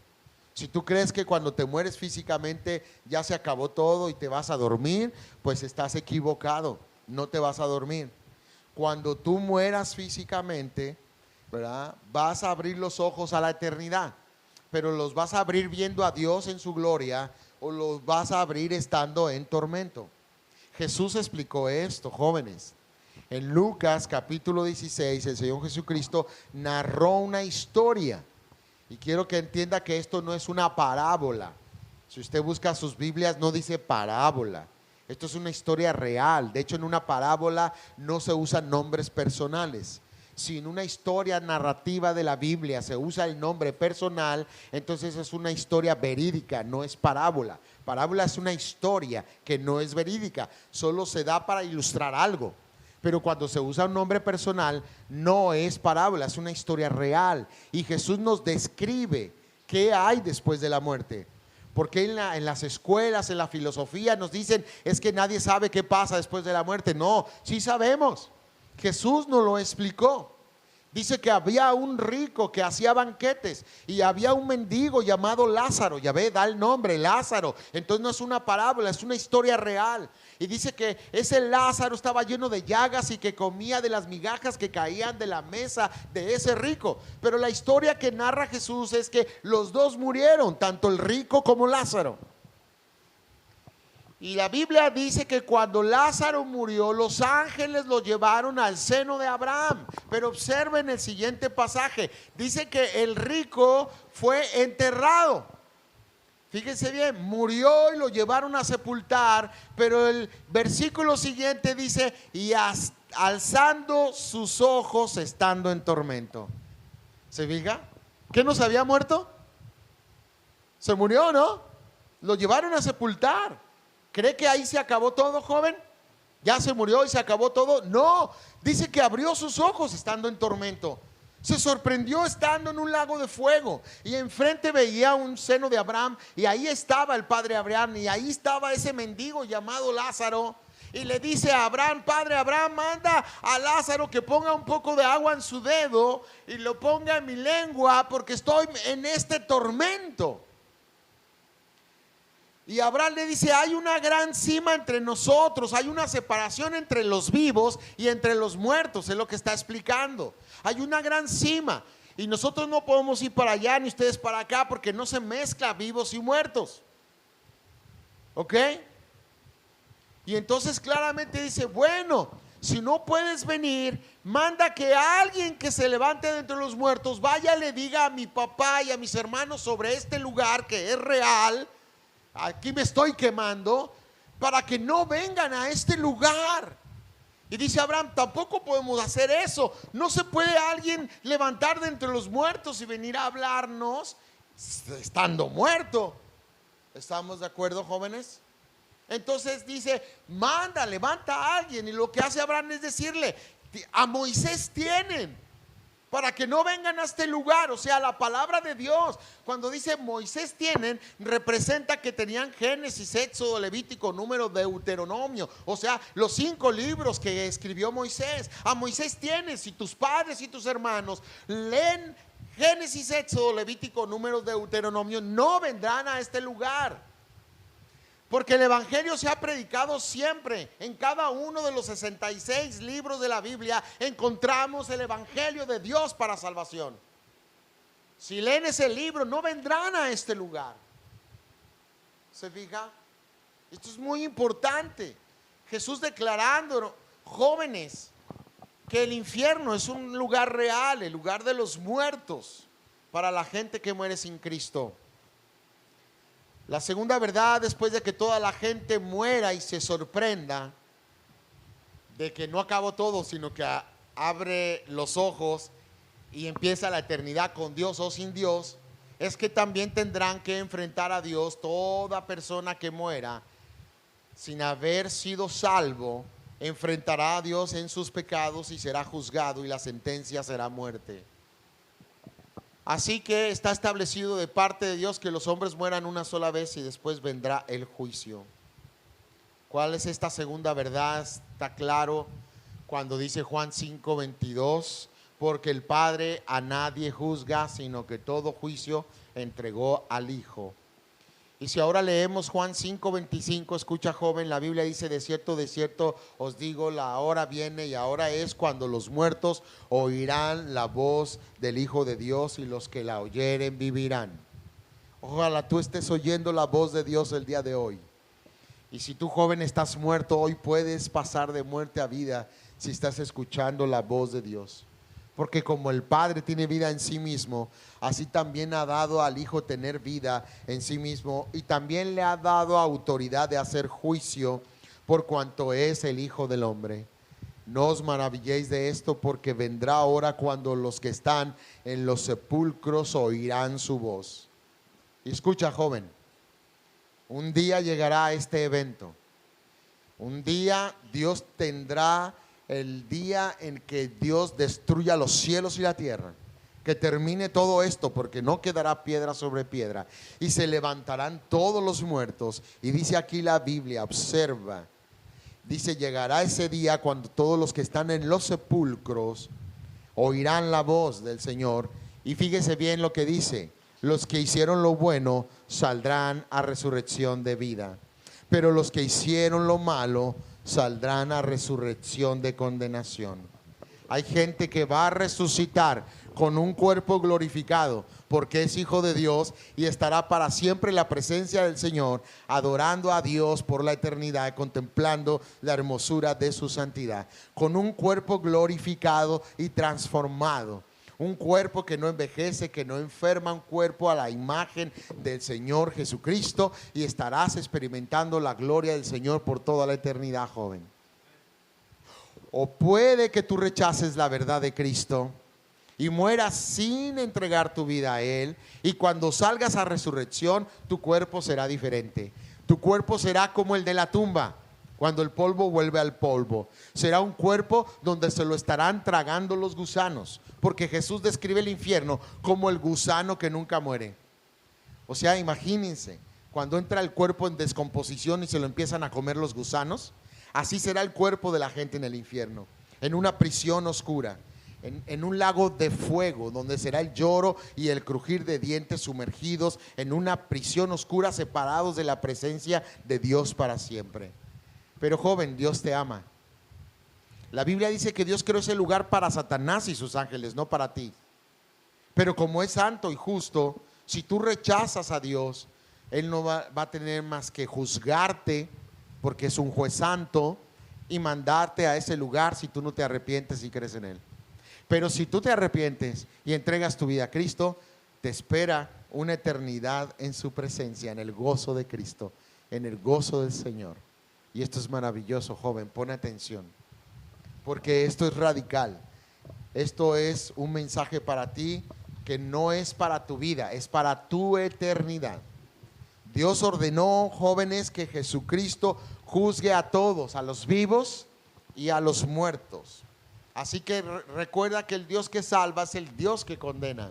Si tú crees que cuando te mueres físicamente ya se acabó todo y te vas a dormir, pues estás equivocado. No te vas a dormir. Cuando tú mueras físicamente, ¿verdad?, vas a abrir los ojos a la eternidad, pero los vas a abrir viendo a Dios en su gloria, o los vas a abrir estando en tormento. Jesús explicó esto, jóvenes. En Lucas capítulo 16, el Señor Jesucristo narró una historia. Y quiero que entienda que esto no es una parábola. Si usted busca sus Biblias, no dice parábola. Esto es una historia real. De hecho, en una parábola no se usan nombres personales. Si en una historia narrativa de la Biblia se usa el nombre personal, entonces es una historia verídica, no es parábola. Parábola es una historia que no es verídica, solo se da para ilustrar algo. Pero cuando se usa un nombre personal, no es parábola, es una historia real. Y Jesús nos describe qué hay después de la muerte. Porque en las escuelas, en la filosofía nos dicen: es que nadie sabe qué pasa después de la muerte. No, sí sabemos. Jesús nos lo explicó. Dice que había un rico que hacía banquetes y había un mendigo llamado Lázaro. Ya ve, da el nombre, Lázaro. Entonces no es una parábola, es una historia real. Y dice que ese Lázaro estaba lleno de llagas y que comía de las migajas que caían de la mesa de ese rico. Pero la historia que narra Jesús es que los dos murieron, tanto el rico como Lázaro. Y la Biblia dice que cuando Lázaro murió, los ángeles lo llevaron al seno de Abraham. Pero observen el siguiente pasaje. Dice que el rico fue enterrado. Fíjense bien, murió y lo llevaron a sepultar. Pero el versículo siguiente dice: y alzando sus ojos, estando en tormento. ¿Se fija? ¿Qué no se había muerto? ¿Se murió, no? Lo llevaron a sepultar. ¿Cree que ahí se acabó todo, joven? ¿Ya se murió y se acabó todo? No, dice que abrió sus ojos estando en tormento. Se sorprendió estando en un lago de fuego y enfrente veía un seno de Abraham, y ahí estaba el padre Abraham, y ahí estaba ese mendigo llamado Lázaro. Y le dice a Abraham: padre Abraham, manda a Lázaro que ponga un poco de agua en su dedo y lo ponga en mi lengua, porque estoy en este tormento. Y Abraham le dice: hay una gran cima entre nosotros, hay una separación entre los vivos y entre los muertos. Es lo que está explicando. Hay una gran cima y nosotros no podemos ir para allá ni ustedes para acá, porque no se mezcla vivos y muertos. ¿Ok? Y entonces claramente dice: bueno, si no puedes venir, manda que alguien que se levante de entre los muertos vaya y le diga a mi papá y a mis hermanos sobre este lugar que es real. Aquí me estoy quemando, para que no vengan a este lugar. Y dice Abraham: tampoco podemos hacer eso. No se puede alguien levantar de entre los muertos y venir a hablarnos estando muerto. ¿Estamos de acuerdo, jóvenes? Entonces dice, manda, levanta a alguien. Y lo que hace Abraham es decirle, a Moisés tienen, para que no vengan a este lugar. O sea, la palabra de Dios, cuando dice Moisés tienen, representa que tenían Génesis, Éxodo, Levítico, Número, Deuteronomio. O sea, los 5 libros que escribió Moisés. A Moisés tienes, si tus padres y tus hermanos leen Génesis, Éxodo, Levítico, Números, Deuteronomio, no vendrán a este lugar. Porque el evangelio se ha predicado siempre. En cada uno de los 66 libros de la Biblia encontramos el evangelio de Dios para salvación. Si leen ese libro, no vendrán a este lugar. ¿Se fija? Esto es muy importante. Jesús declarando, jóvenes, que el infierno es un lugar real, el lugar de los muertos para la gente que muere sin Cristo. La segunda verdad, después de que toda la gente muera y se sorprenda de que no acabó todo, sino que abre los ojos y empieza la eternidad con Dios o sin Dios, es que también tendrán que enfrentar a Dios toda persona que muera sin haber sido salvo. Enfrentará a Dios en sus pecados y será juzgado, y la sentencia será muerte. Así que está establecido de parte de Dios que los hombres mueran una sola vez y después vendrá el juicio. ¿Cuál es esta segunda verdad? Está claro cuando dice Juan 5:22, porque el Padre a nadie juzga, sino que todo juicio entregó al Hijo. Y si ahora leemos Juan 5:25, escucha, joven, la Biblia dice, de cierto os digo, la hora viene y ahora es cuando los muertos oirán la voz del Hijo de Dios, y los que la oyeren vivirán. Ojalá tú estés oyendo la voz de Dios el día de hoy. Y si tú, joven, estás muerto, hoy puedes pasar de muerte a vida si estás escuchando la voz de Dios. Porque como el Padre tiene vida en sí mismo, así también ha dado al Hijo tener vida en sí mismo, y también le ha dado autoridad de hacer juicio por cuanto es el Hijo del Hombre. No os maravilléis de esto, porque vendrá hora cuando los que están en los sepulcros oirán su voz. Y escucha, joven, un día llegará este evento. Un día Dios tendrá el día en que Dios destruya los cielos y la tierra, que termine todo esto, porque no quedará piedra sobre piedra, y se levantarán todos los muertos. Y dice aquí la Biblia, observa, dice, llegará ese día cuando todos los que están en los sepulcros oirán la voz del Señor. Y fíjese bien lo que dice, los que hicieron lo bueno saldrán a resurrección de vida, pero los que hicieron lo malo saldrán a resurrección de condenación. Hay gente que va a resucitar con un cuerpo glorificado porque es hijo de Dios y estará para siempre en la presencia del Señor, adorando a Dios por la eternidad, contemplando la hermosura de su santidad, con un cuerpo glorificado y transformado. Un cuerpo que no envejece, que no enferma, un cuerpo a la imagen del Señor Jesucristo, y estarás experimentando la gloria del Señor por toda la eternidad, joven. O puede que tú rechaces la verdad de Cristo y mueras sin entregar tu vida a Él, y cuando salgas a resurrección, tu cuerpo será diferente. Tu cuerpo será como el de la tumba, cuando el polvo vuelve al polvo. Será un cuerpo donde se lo estarán tragando los gusanos, porque Jesús describe el infierno como el gusano que nunca muere. O sea, imagínense, cuando entra el cuerpo en descomposición y se lo empiezan a comer los gusanos, así será el cuerpo de la gente en el infierno, en una prisión oscura, en un lago de fuego, donde será el lloro y el crujir de dientes, sumergidos en una prisión oscura, separados de la presencia de Dios para siempre. Pero, joven, Dios te ama. La Biblia dice que Dios creó ese lugar para Satanás y sus ángeles, no para ti. Pero como es santo y justo, si tú rechazas a Dios, Él no va a tener más que juzgarte, porque es un juez santo, y mandarte a ese lugar si tú no te arrepientes y crees en Él. Pero si tú te arrepientes y entregas tu vida a Cristo, te espera una eternidad en su presencia, en el gozo de Cristo, en el gozo del Señor. Y esto es maravilloso, joven, pon atención, porque esto es radical. Esto es un mensaje para ti que no es para tu vida, es para tu eternidad. Dios ordenó, jóvenes, que Jesucristo juzgue a todos, a los vivos y a los muertos. Así que recuerda que el Dios que salva es el Dios que condena.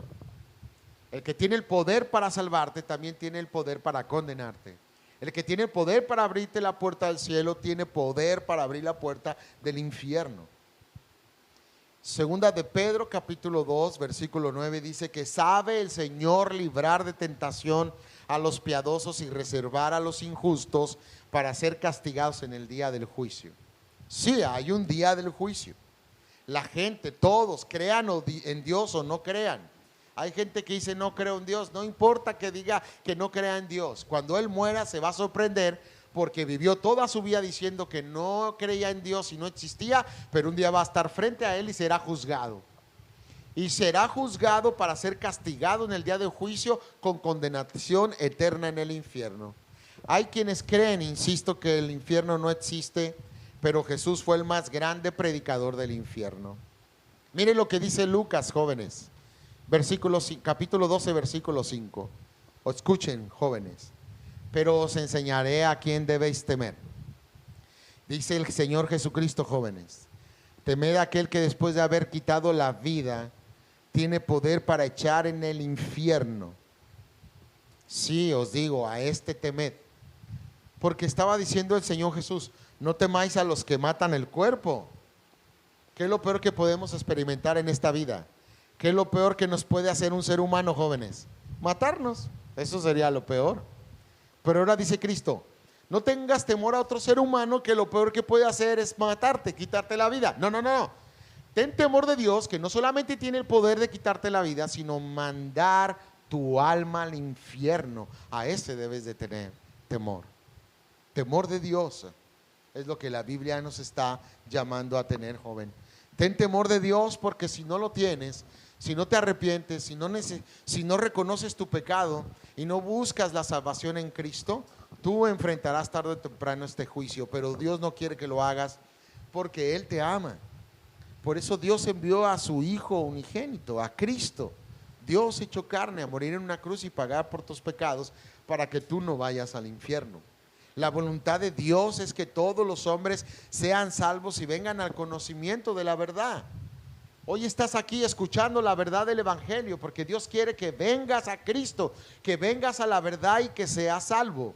El que tiene el poder para salvarte también tiene el poder para condenarte. El que tiene el poder para abrirte la puerta del cielo tiene poder para abrir la puerta del infierno. Segunda de Pedro capítulo 2 versículo 9 dice que sabe el Señor librar de tentación a los piadosos y reservar a los injustos para ser castigados en el día del juicio. Sí, hay un día del juicio. La gente, todos, crean en Dios o no crean. Hay gente que dice no creo en Dios. No importa que diga que no crea en Dios. Cuando Él muera se va a sorprender porque vivió toda su vida diciendo que no creía en Dios y no existía, pero un día va a estar frente a Él y será juzgado. Y será juzgado para ser castigado en el día del juicio con condenación eterna en el infierno. Hay quienes creen, insisto, que el infierno no existe, pero Jesús fue el más grande predicador del infierno. Miren lo que dice Lucas, jóvenes, capítulo 12, versículo 5. O escuchen, jóvenes, pero os enseñaré a quién debéis temer. Dice el Señor Jesucristo, jóvenes, temed a aquel que después de haber quitado la vida, tiene poder para echar en el infierno. Sí, os digo, a este temed. Porque estaba diciendo el Señor Jesús, no temáis a los que matan el cuerpo. ¿Qué es lo peor que podemos experimentar en esta vida? ¿Qué es lo peor que nos puede hacer un ser humano, jóvenes? Matarnos. Eso sería lo peor. Pero ahora dice Cristo, no tengas temor a otro ser humano que lo peor que puede hacer es matarte, quitarte la vida. No, no, no. Ten temor de Dios, que no solamente tiene el poder de quitarte la vida, sino mandar tu alma al infierno. A ese debes de tener temor. Temor de Dios es lo que la Biblia nos está llamando a tener, joven. Ten temor de Dios, porque si no lo tienes, si no te arrepientes, si no reconoces tu pecado y no buscas la salvación en Cristo, tú enfrentarás tarde o temprano este juicio. Pero Dios no quiere que lo hagas porque Él te ama. Por eso Dios envió a su Hijo unigénito, a Cristo. Dios hecho carne, a morir en una cruz y pagar por tus pecados para que tú no vayas al infierno. La voluntad de Dios es que todos los hombres sean salvos y vengan al conocimiento de la verdad. Hoy estás aquí escuchando la verdad del Evangelio porque Dios quiere que vengas a Cristo, que vengas a la verdad y que seas salvo.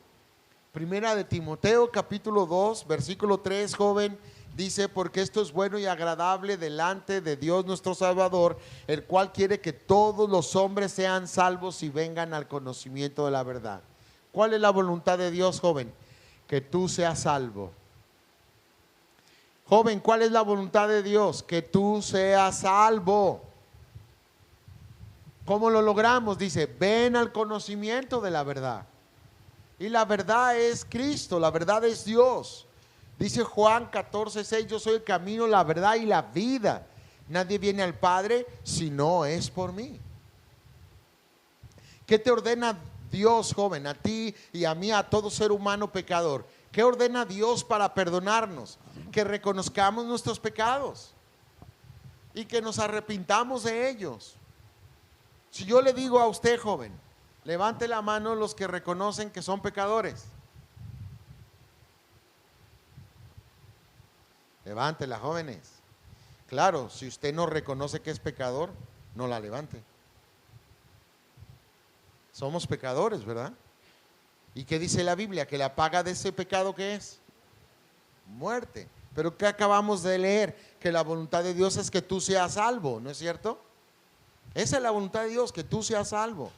Primera de Timoteo capítulo 2 versículo 3, joven, dice, porque esto es bueno y agradable delante de Dios nuestro Salvador, el cual quiere que todos los hombres sean salvos y vengan al conocimiento de la verdad. ¿Cuál es la voluntad de Dios, joven? Que tú seas salvo. Joven, ¿cuál es la voluntad de Dios? Que tú seas salvo. ¿Cómo lo logramos? Dice, ven al conocimiento de la verdad. Y la verdad es Cristo, la verdad es Dios. Dice Juan 14:6, yo soy el camino, la verdad y la vida. Nadie viene al Padre si no es por mí. ¿Qué te ordena Dios, joven, a ti y a mí, a todo ser humano pecador? ¿Qué ordena Dios para perdonarnos? Que reconozcamos nuestros pecados y que nos arrepintamos de ellos. Si yo le digo a usted, joven, levante la mano los que reconocen que son pecadores. Levántela, jóvenes. Claro, si usted no reconoce que es pecador, no la levante. Somos pecadores, ¿verdad? ¿Y qué dice la Biblia? Que la paga de ese pecado, ¿qué es? Muerte. Pero ¿qué acabamos de leer? Que la voluntad de Dios es que tú seas salvo, ¿no es cierto? Esa es la voluntad de Dios, que tú seas salvo.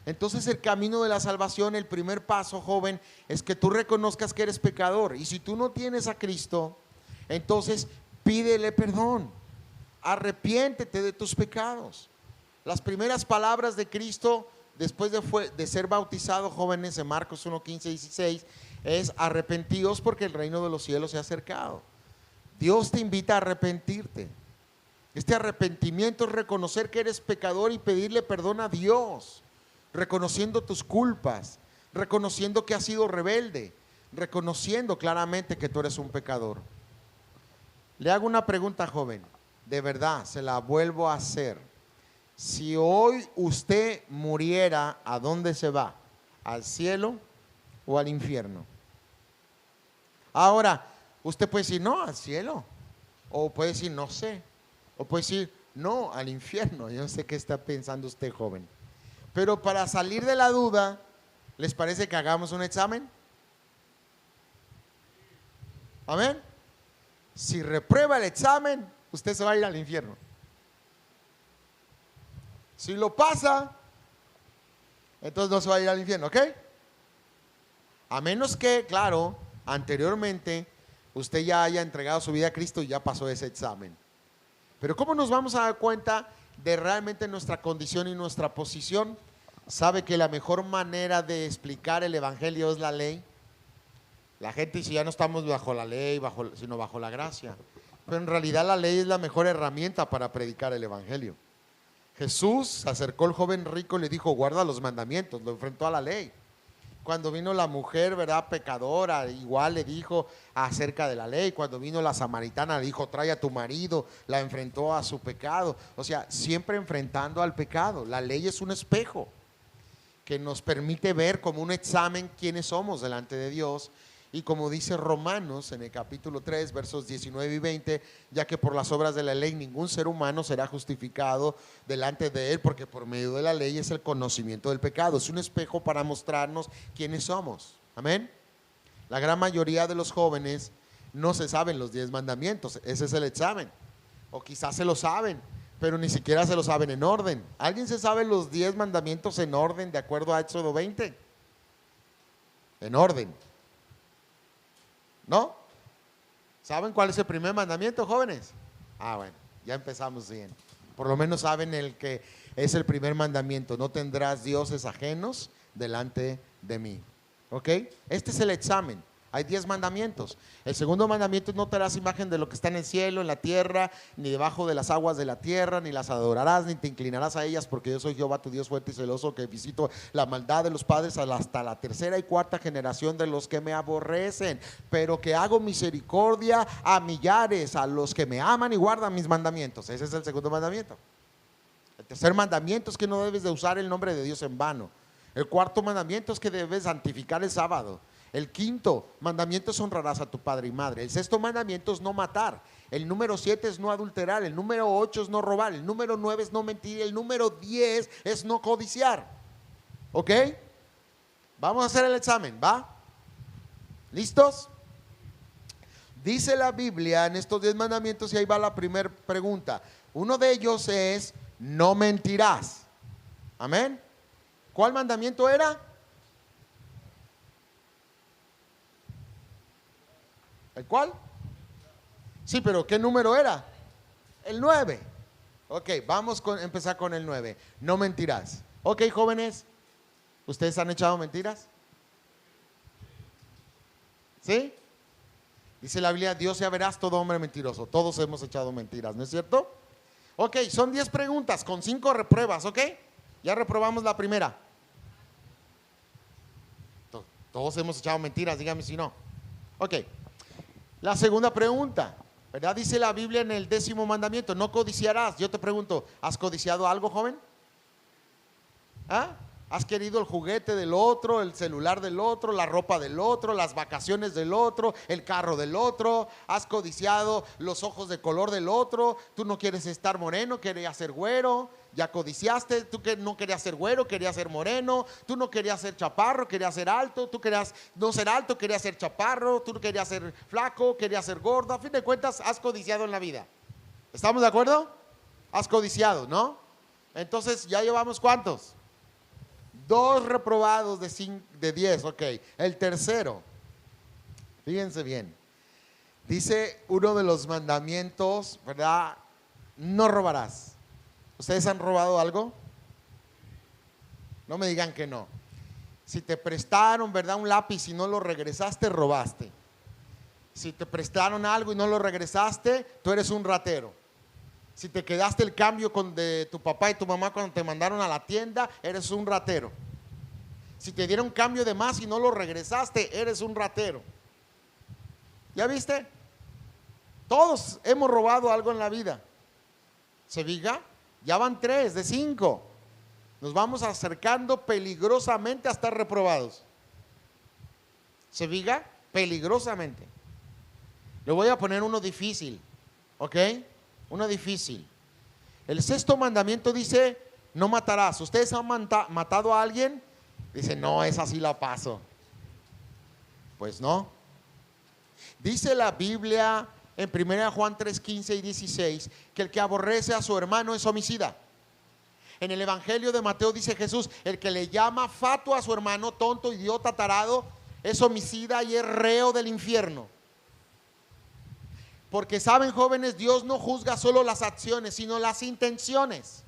Entonces el camino de la salvación, el primer paso, joven, es que tú reconozcas que eres pecador. Y si tú no tienes a Cristo, entonces pídele perdón. Arrepiéntete de tus pecados. Las primeras palabras de Cristo después de ser bautizado, jóvenes, en Marcos 1, 15, 16, es arrepentíos porque el reino de los cielos se ha acercado. Dios te invita a arrepentirte. Este arrepentimiento es reconocer que eres pecador y pedirle perdón a Dios, reconociendo tus culpas, reconociendo que has sido rebelde, reconociendo claramente que tú eres un pecador. Le hago una pregunta, joven, de verdad, se la vuelvo a hacer. Si hoy usted muriera, ¿a dónde se va? ¿Al cielo o al infierno? Ahora, usted puede decir no, al cielo, o puede decir no sé, o puede decir no, al infierno. Yo no sé qué está pensando usted, joven. Pero para salir de la duda, ¿les parece que hagamos un examen? Amén. Si reprueba el examen, usted se va a ir al infierno. Si lo pasa, entonces no se va a ir al infierno, ¿ok? A menos que, claro, anteriormente usted ya haya entregado su vida a Cristo y ya pasó ese examen. Pero ¿cómo nos vamos a dar cuenta de realmente nuestra condición y nuestra posición? ¿Sabe que la mejor manera de explicar el evangelio es la ley? La gente dice, ya no estamos bajo la ley, sino bajo la gracia. Pero en realidad la ley es la mejor herramienta para predicar el evangelio. Jesús se acercó al joven rico y le dijo, guarda los mandamientos, lo enfrentó a la ley. Cuando vino la mujer, ¿verdad?, pecadora, igual le dijo acerca de la ley. Cuando vino la samaritana, le dijo, trae a tu marido, la enfrentó a su pecado. O sea, siempre enfrentando al pecado. La ley es un espejo que nos permite ver como un examen quiénes somos delante de Dios. Y como dice Romanos en el capítulo 3, versos 19 y 20, ya que por las obras de la ley ningún ser humano será justificado delante de él, porque por medio de la ley es el conocimiento del pecado. Es un espejo para mostrarnos quiénes somos. Amén. La gran mayoría de los jóvenes no se saben los 10 mandamientos. Ese es el examen. O quizás se lo saben, pero ni siquiera se lo saben en orden. ¿Alguien se sabe los 10 mandamientos en orden de acuerdo a Éxodo 20? En orden. ¿No? ¿Saben cuál es el primer mandamiento, jóvenes? Bueno, ya empezamos bien. Por lo menos saben el que es el primer mandamiento: no tendrás dioses ajenos delante de mí. ¿Ok? Este es el examen. Hay 10 mandamientos. El segundo mandamiento es: no te harás imagen de lo que está en el cielo, en la tierra, ni debajo de las aguas de la tierra, ni las adorarás, ni te inclinarás a ellas, porque yo soy Jehová tu Dios fuerte y celoso, que visito la maldad de los padres hasta la tercera y cuarta generación de los que me aborrecen, pero que hago misericordia a millares, a los que me aman y guardan mis mandamientos. Ese es el segundo mandamiento. El tercer mandamiento es que no debes de usar el nombre de Dios en vano. El cuarto mandamiento es que debes santificar el sábado. El quinto mandamiento es: honrarás a tu padre y madre. El sexto mandamiento es no matar. El número 7 es no adulterar. El número 8 es no robar. El número 9 es no mentir. El número 10 es no codiciar. ¿Ok? Vamos a hacer el examen, ¿va? ¿Listos? Dice la Biblia en estos 10 mandamientos, y ahí va la primera pregunta. Uno de ellos es: no mentirás. Amén. ¿Cuál mandamiento era? ¿El cuál? Sí, pero ¿qué número era? El 9. Ok, vamos a empezar con el 9. No mentirás. Ok, jóvenes, ¿ustedes han echado mentiras? ¿Sí? Dice la Biblia: Dios sea veraz, todo hombre mentiroso. Todos hemos echado mentiras, ¿no es cierto? Ok, son 10 preguntas con 5 repruebas, ¿ok? Ya reprobamos la primera. Todos hemos echado mentiras, dígame si no. Ok. La segunda pregunta, ¿verdad? Dice la Biblia en el 10º mandamiento: no codiciarás. Yo te pregunto, ¿has codiciado algo, joven? ¿Has querido el juguete del otro, el celular del otro, la ropa del otro, las vacaciones del otro, el carro del otro? ¿Has codiciado los ojos de color del otro? Tú no quieres estar moreno, querías ser güero. Ya codiciaste. Tú que no querías ser güero, querías ser moreno. Tú no querías ser chaparro, querías ser alto. Tú querías no ser alto, querías ser chaparro. Tú no querías ser flaco, querías ser gordo. A fin de cuentas, has codiciado en la vida. ¿Estamos de acuerdo? Has codiciado, ¿no? Entonces, ¿ya llevamos cuántos? 2 reprobados de 10, ok. El tercero, fíjense bien, dice uno de los mandamientos, ¿verdad? No robarás. ¿Ustedes han robado algo? No me digan que no. Si te prestaron, ¿verdad?, un lápiz y no lo regresaste, robaste. Si te prestaron algo y no lo regresaste, tú eres un ratero. Si te quedaste el cambio de tu papá y tu mamá cuando te mandaron a la tienda, eres un ratero. Si te dieron cambio de más y no lo regresaste, eres un ratero. ¿Ya viste? Todos hemos robado algo en la vida. ¿Se fija? Ya van 3 de 5. Nos vamos acercando peligrosamente a estar reprobados. ¿Se fija? Peligrosamente. Le voy a poner uno difícil, ¿ok? Uno difícil. El sexto mandamiento dice, no matarás. ¿Ustedes han matado a alguien? Dice, no, esa sí la paso. Pues no. Dice la Biblia en 1 Juan 3, 15 y 16 que el que aborrece a su hermano es homicida. En el Evangelio de Mateo dice Jesús, el que le llama fatuo a su hermano, tonto, idiota, tarado, es homicida y es reo del infierno. Porque saben, jóvenes, Dios no juzga solo las acciones, sino las intenciones.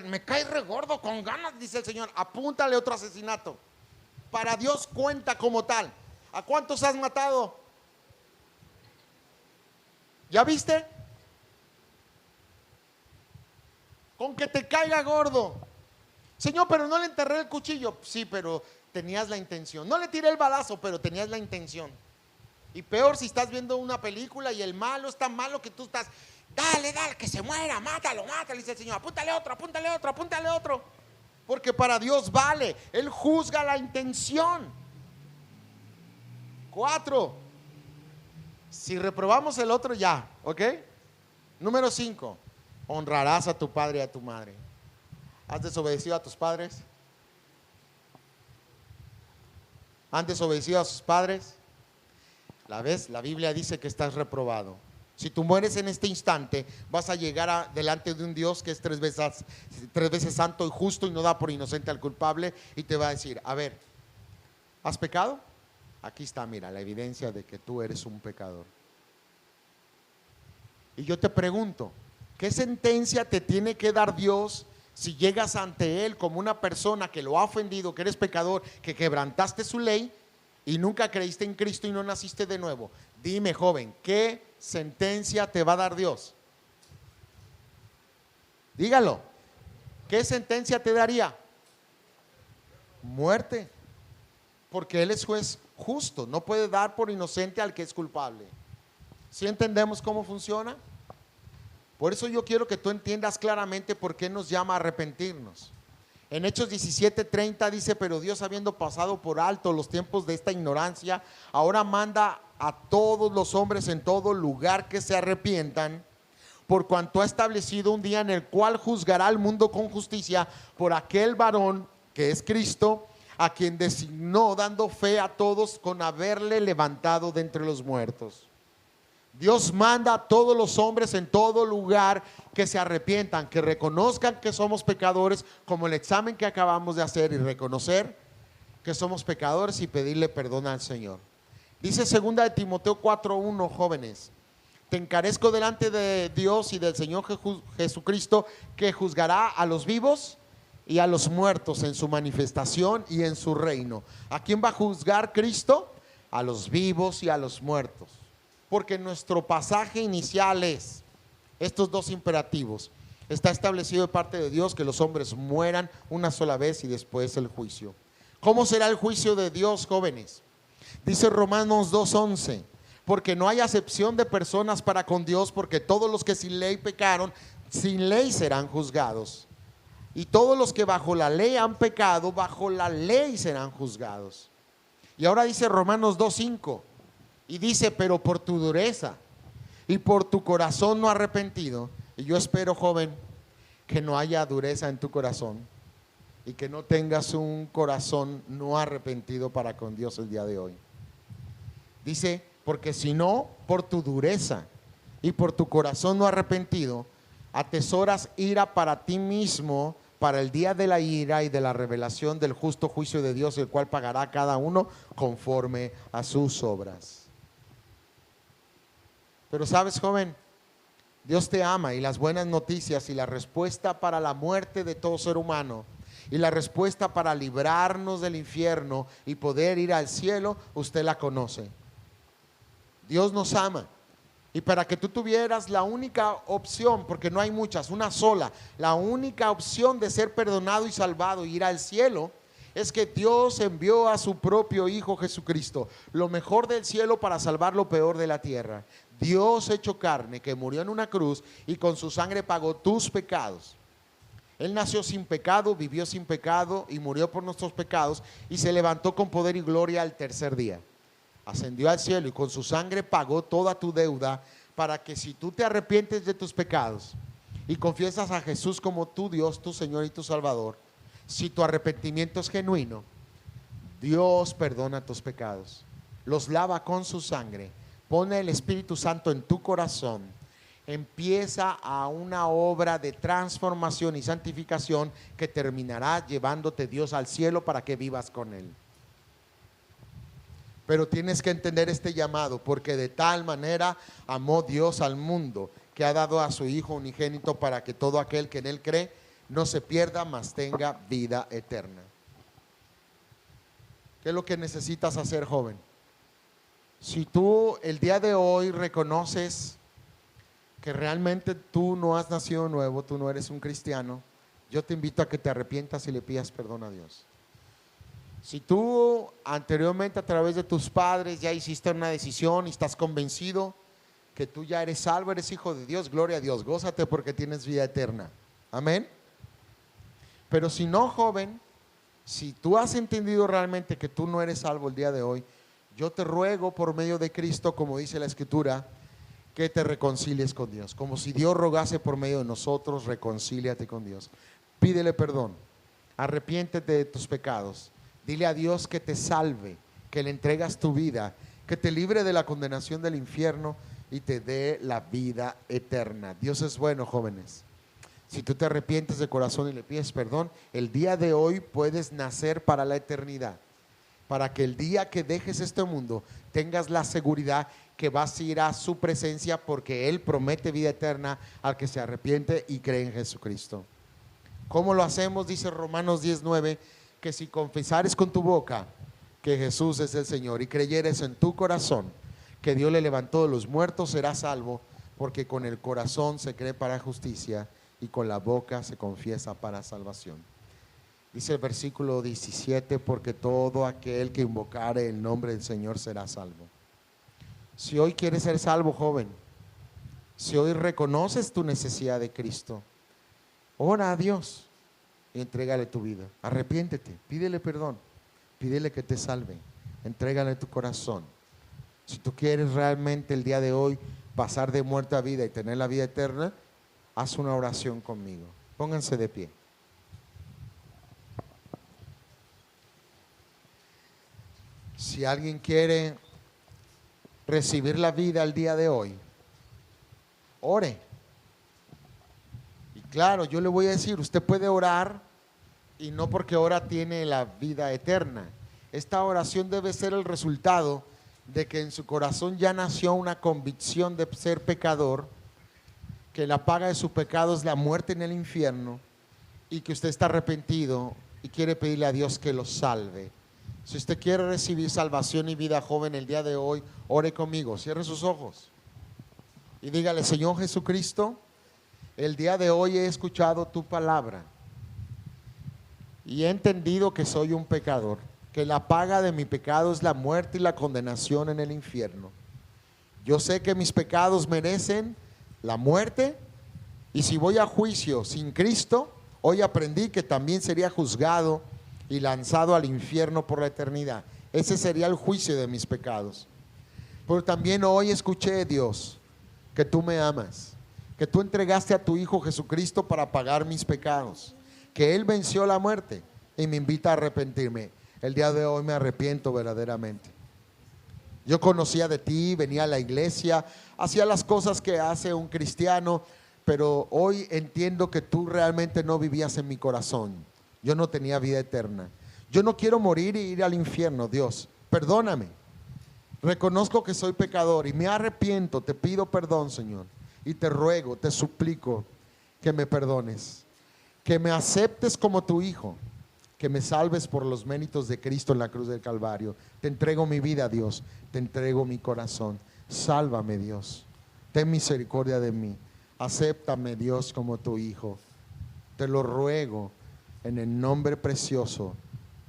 Me cae regordo con ganas, dice el Señor, apúntale otro asesinato. Para Dios cuenta como tal. ¿A cuántos has matado? ¿Ya viste? Con que te caiga gordo. Señor, pero no le enterré el cuchillo. Sí, pero tenías la intención. No le tiré el balazo, pero tenías la intención. Y peor si estás viendo una película y el malo es tan malo que tú estás, dale, que se muera, mátalo, dice el Señor, apúntale otro. Porque para Dios vale, Él juzga la intención. 4. Si reprobamos el otro ya, ¿ok? Número 5, honrarás a tu padre y a tu madre. ¿Has desobedecido a tus padres? ¿Han desobedecido a sus padres? La Biblia dice que estás reprobado. Si tú mueres en este instante, vas a llegar delante de un Dios que es tres veces santo y justo y no da por inocente al culpable, y te va a decir, a ver, ¿has pecado? Aquí está, mira, la evidencia de que tú eres un pecador. Y yo te pregunto, ¿qué sentencia te tiene que dar Dios si llegas ante Él como una persona que lo ha ofendido, que eres pecador, que quebrantaste su ley y nunca creíste en Cristo y no naciste de nuevo? Dime, joven, ¿qué sentencia te va a dar Dios? Dígalo. ¿Qué sentencia te daría? Muerte. Porque Él es juez justo, no puede dar por inocente al que es culpable. ¿Sí entendemos cómo funciona? Por eso yo quiero que tú entiendas claramente por qué nos llama a arrepentirnos. En Hechos 17:30 dice, pero Dios, habiendo pasado por alto los tiempos de esta ignorancia, ahora manda a todos los hombres en todo lugar que se arrepientan, por cuanto ha establecido un día en el cual juzgará al mundo con justicia por aquel varón que es Cristo, a quien designó, dando fe a todos con haberle levantado de entre los muertos. Dios manda a todos los hombres en todo lugar que se arrepientan, que reconozcan que somos pecadores, como el examen que acabamos de hacer, y reconocer que somos pecadores y pedirle perdón al Señor. Dice 2 Timoteo 4:1, jóvenes, te encarezco delante de Dios y del Señor Jesucristo, que juzgará a los vivos y a los muertos en su manifestación y en su reino. ¿A quién va a juzgar Cristo? A los vivos y a los muertos. Porque nuestro pasaje inicial es estos dos imperativos. Está establecido de parte de Dios que los hombres mueran una sola vez y después el juicio. ¿Cómo será el juicio de Dios, jóvenes? Dice Romanos 2:11, porque no hay acepción de personas para con Dios, porque todos los que sin ley pecaron, sin ley serán juzgados. Y todos los que bajo la ley han pecado, bajo la ley serán juzgados. Y ahora dice Romanos 2:5, y dice, pero por tu dureza y por tu corazón no arrepentido. Y yo espero, joven, que no haya dureza en tu corazón y que no tengas un corazón no arrepentido para con Dios el día de hoy. Dice, porque si no, por tu dureza y por tu corazón no arrepentido, atesoras ira para ti mismo para el día de la ira y de la revelación del justo juicio de Dios, el cual pagará a cada uno conforme a sus obras. Pero sabes, joven, Dios te ama, y las buenas noticias y la respuesta para la muerte de todo ser humano y la respuesta para librarnos del infierno y poder ir al cielo, usted la conoce. Dios nos ama, y para que tú tuvieras la única opción, porque no hay muchas, una sola, la única opción de ser perdonado y salvado y ir al cielo, es que Dios envió a su propio Hijo Jesucristo, lo mejor del cielo para salvar lo peor de la tierra. Dios hecho carne, que murió en una cruz y con su sangre pagó tus pecados. Él nació sin pecado, vivió sin pecado y murió por nuestros pecados y se levantó con poder y gloria al tercer día. Ascendió al cielo y con su sangre pagó toda tu deuda para que si tú te arrepientes de tus pecados y confiesas a Jesús como tu Dios, tu Señor y tu Salvador, si tu arrepentimiento es genuino, Dios perdona tus pecados, los lava con su sangre, pone el Espíritu Santo en tu corazón, empieza a una obra de transformación y santificación que terminará llevándote Dios al cielo para que vivas con Él. Pero tienes que entender este llamado, porque de tal manera amó Dios al mundo, que ha dado a su Hijo unigénito para que todo aquel que en Él cree no se pierda, mas tenga vida eterna. ¿Qué es lo que necesitas hacer, joven? Si tú el día de hoy reconoces que realmente tú no has nacido nuevo, tú no eres un cristiano, yo te invito a que te arrepientas y le pidas perdón a Dios. Si tú anteriormente a través de tus padres ya hiciste una decisión y estás convencido que tú ya eres salvo, eres hijo de Dios, gloria a Dios, gózate porque tienes vida eterna. Amén. Pero si no, joven, si tú has entendido realmente que tú no eres salvo el día de hoy, yo te ruego por medio de Cristo, como dice la Escritura, que te reconcilies con Dios. Como si Dios rogase por medio de nosotros, reconcíliate con Dios. Pídele perdón, arrepiéntete de tus pecados. Dile a Dios que te salve, que le entregas tu vida, que te libre de la condenación del infierno y te dé la vida eterna. Dios es bueno, jóvenes. Si tú te arrepientes de corazón y le pides perdón, el día de hoy puedes nacer para la eternidad. Para que el día que dejes este mundo tengas la seguridad que vas a ir a su presencia, porque Él promete vida eterna al que se arrepiente y cree en Jesucristo. ¿Cómo lo hacemos? Dice Romanos 10:9, que si confesares con tu boca que Jesús es el Señor y creyeres en tu corazón que Dios le levantó de los muertos, serás salvo, porque con el corazón se cree para justicia y con la boca se confiesa para salvación. Dice el versículo 17, porque todo aquel que invocare el nombre del Señor será salvo. Si hoy quieres ser salvo, joven, si hoy reconoces tu necesidad de Cristo, ora a Dios y entrégale tu vida. Arrepiéntete, pídele perdón, pídele que te salve, entrégale tu corazón. Si tú quieres realmente el día de hoy pasar de muerte a vida y tener la vida eterna, haz una oración conmigo. Pónganse de pie. Si alguien quiere recibir la vida el día de hoy, ore. Y claro, yo le voy a decir, usted puede orar y no porque ora tiene la vida eterna. Esta oración debe ser el resultado de que en su corazón ya nació una convicción de ser pecador, que la paga de su pecado es la muerte en el infierno y que usted está arrepentido y quiere pedirle a Dios que lo salve. Si usted quiere recibir salvación y vida, joven, el día de hoy, ore conmigo, cierre sus ojos y dígale: Señor Jesucristo, el día de hoy he escuchado tu palabra y he entendido que soy un pecador, que la paga de mi pecado es la muerte y la condenación en el infierno. Yo sé que mis pecados merecen la muerte, y si voy a juicio sin Cristo, hoy aprendí que también sería juzgado y lanzado al infierno por la eternidad. Ese sería el juicio de mis pecados. Pero también hoy escuché, Dios, que tú me amas, que tú entregaste a tu Hijo Jesucristo para pagar mis pecados, que Él venció la muerte y me invita a arrepentirme. El día de hoy me arrepiento verdaderamente. Yo conocía de ti, venía a la iglesia, hacía las cosas que hace un cristiano, pero hoy entiendo que tú realmente no vivías en mi corazón. Yo no tenía vida eterna. Yo no quiero morir y ir al infierno, Dios. Perdóname. Reconozco que soy pecador y me arrepiento, te pido perdón, Señor. Y te ruego, te suplico que me perdones, que me aceptes como tu Hijo, que me salves por los méritos de Cristo en la cruz del Calvario. Te entrego mi vida, Dios, te entrego mi corazón. Sálvame, Dios, ten misericordia de mí. Acéptame, Dios, como tu Hijo. Te lo ruego en el nombre precioso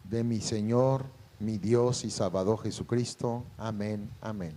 de mi Señor, mi Dios y Salvador Jesucristo. Amén, amén.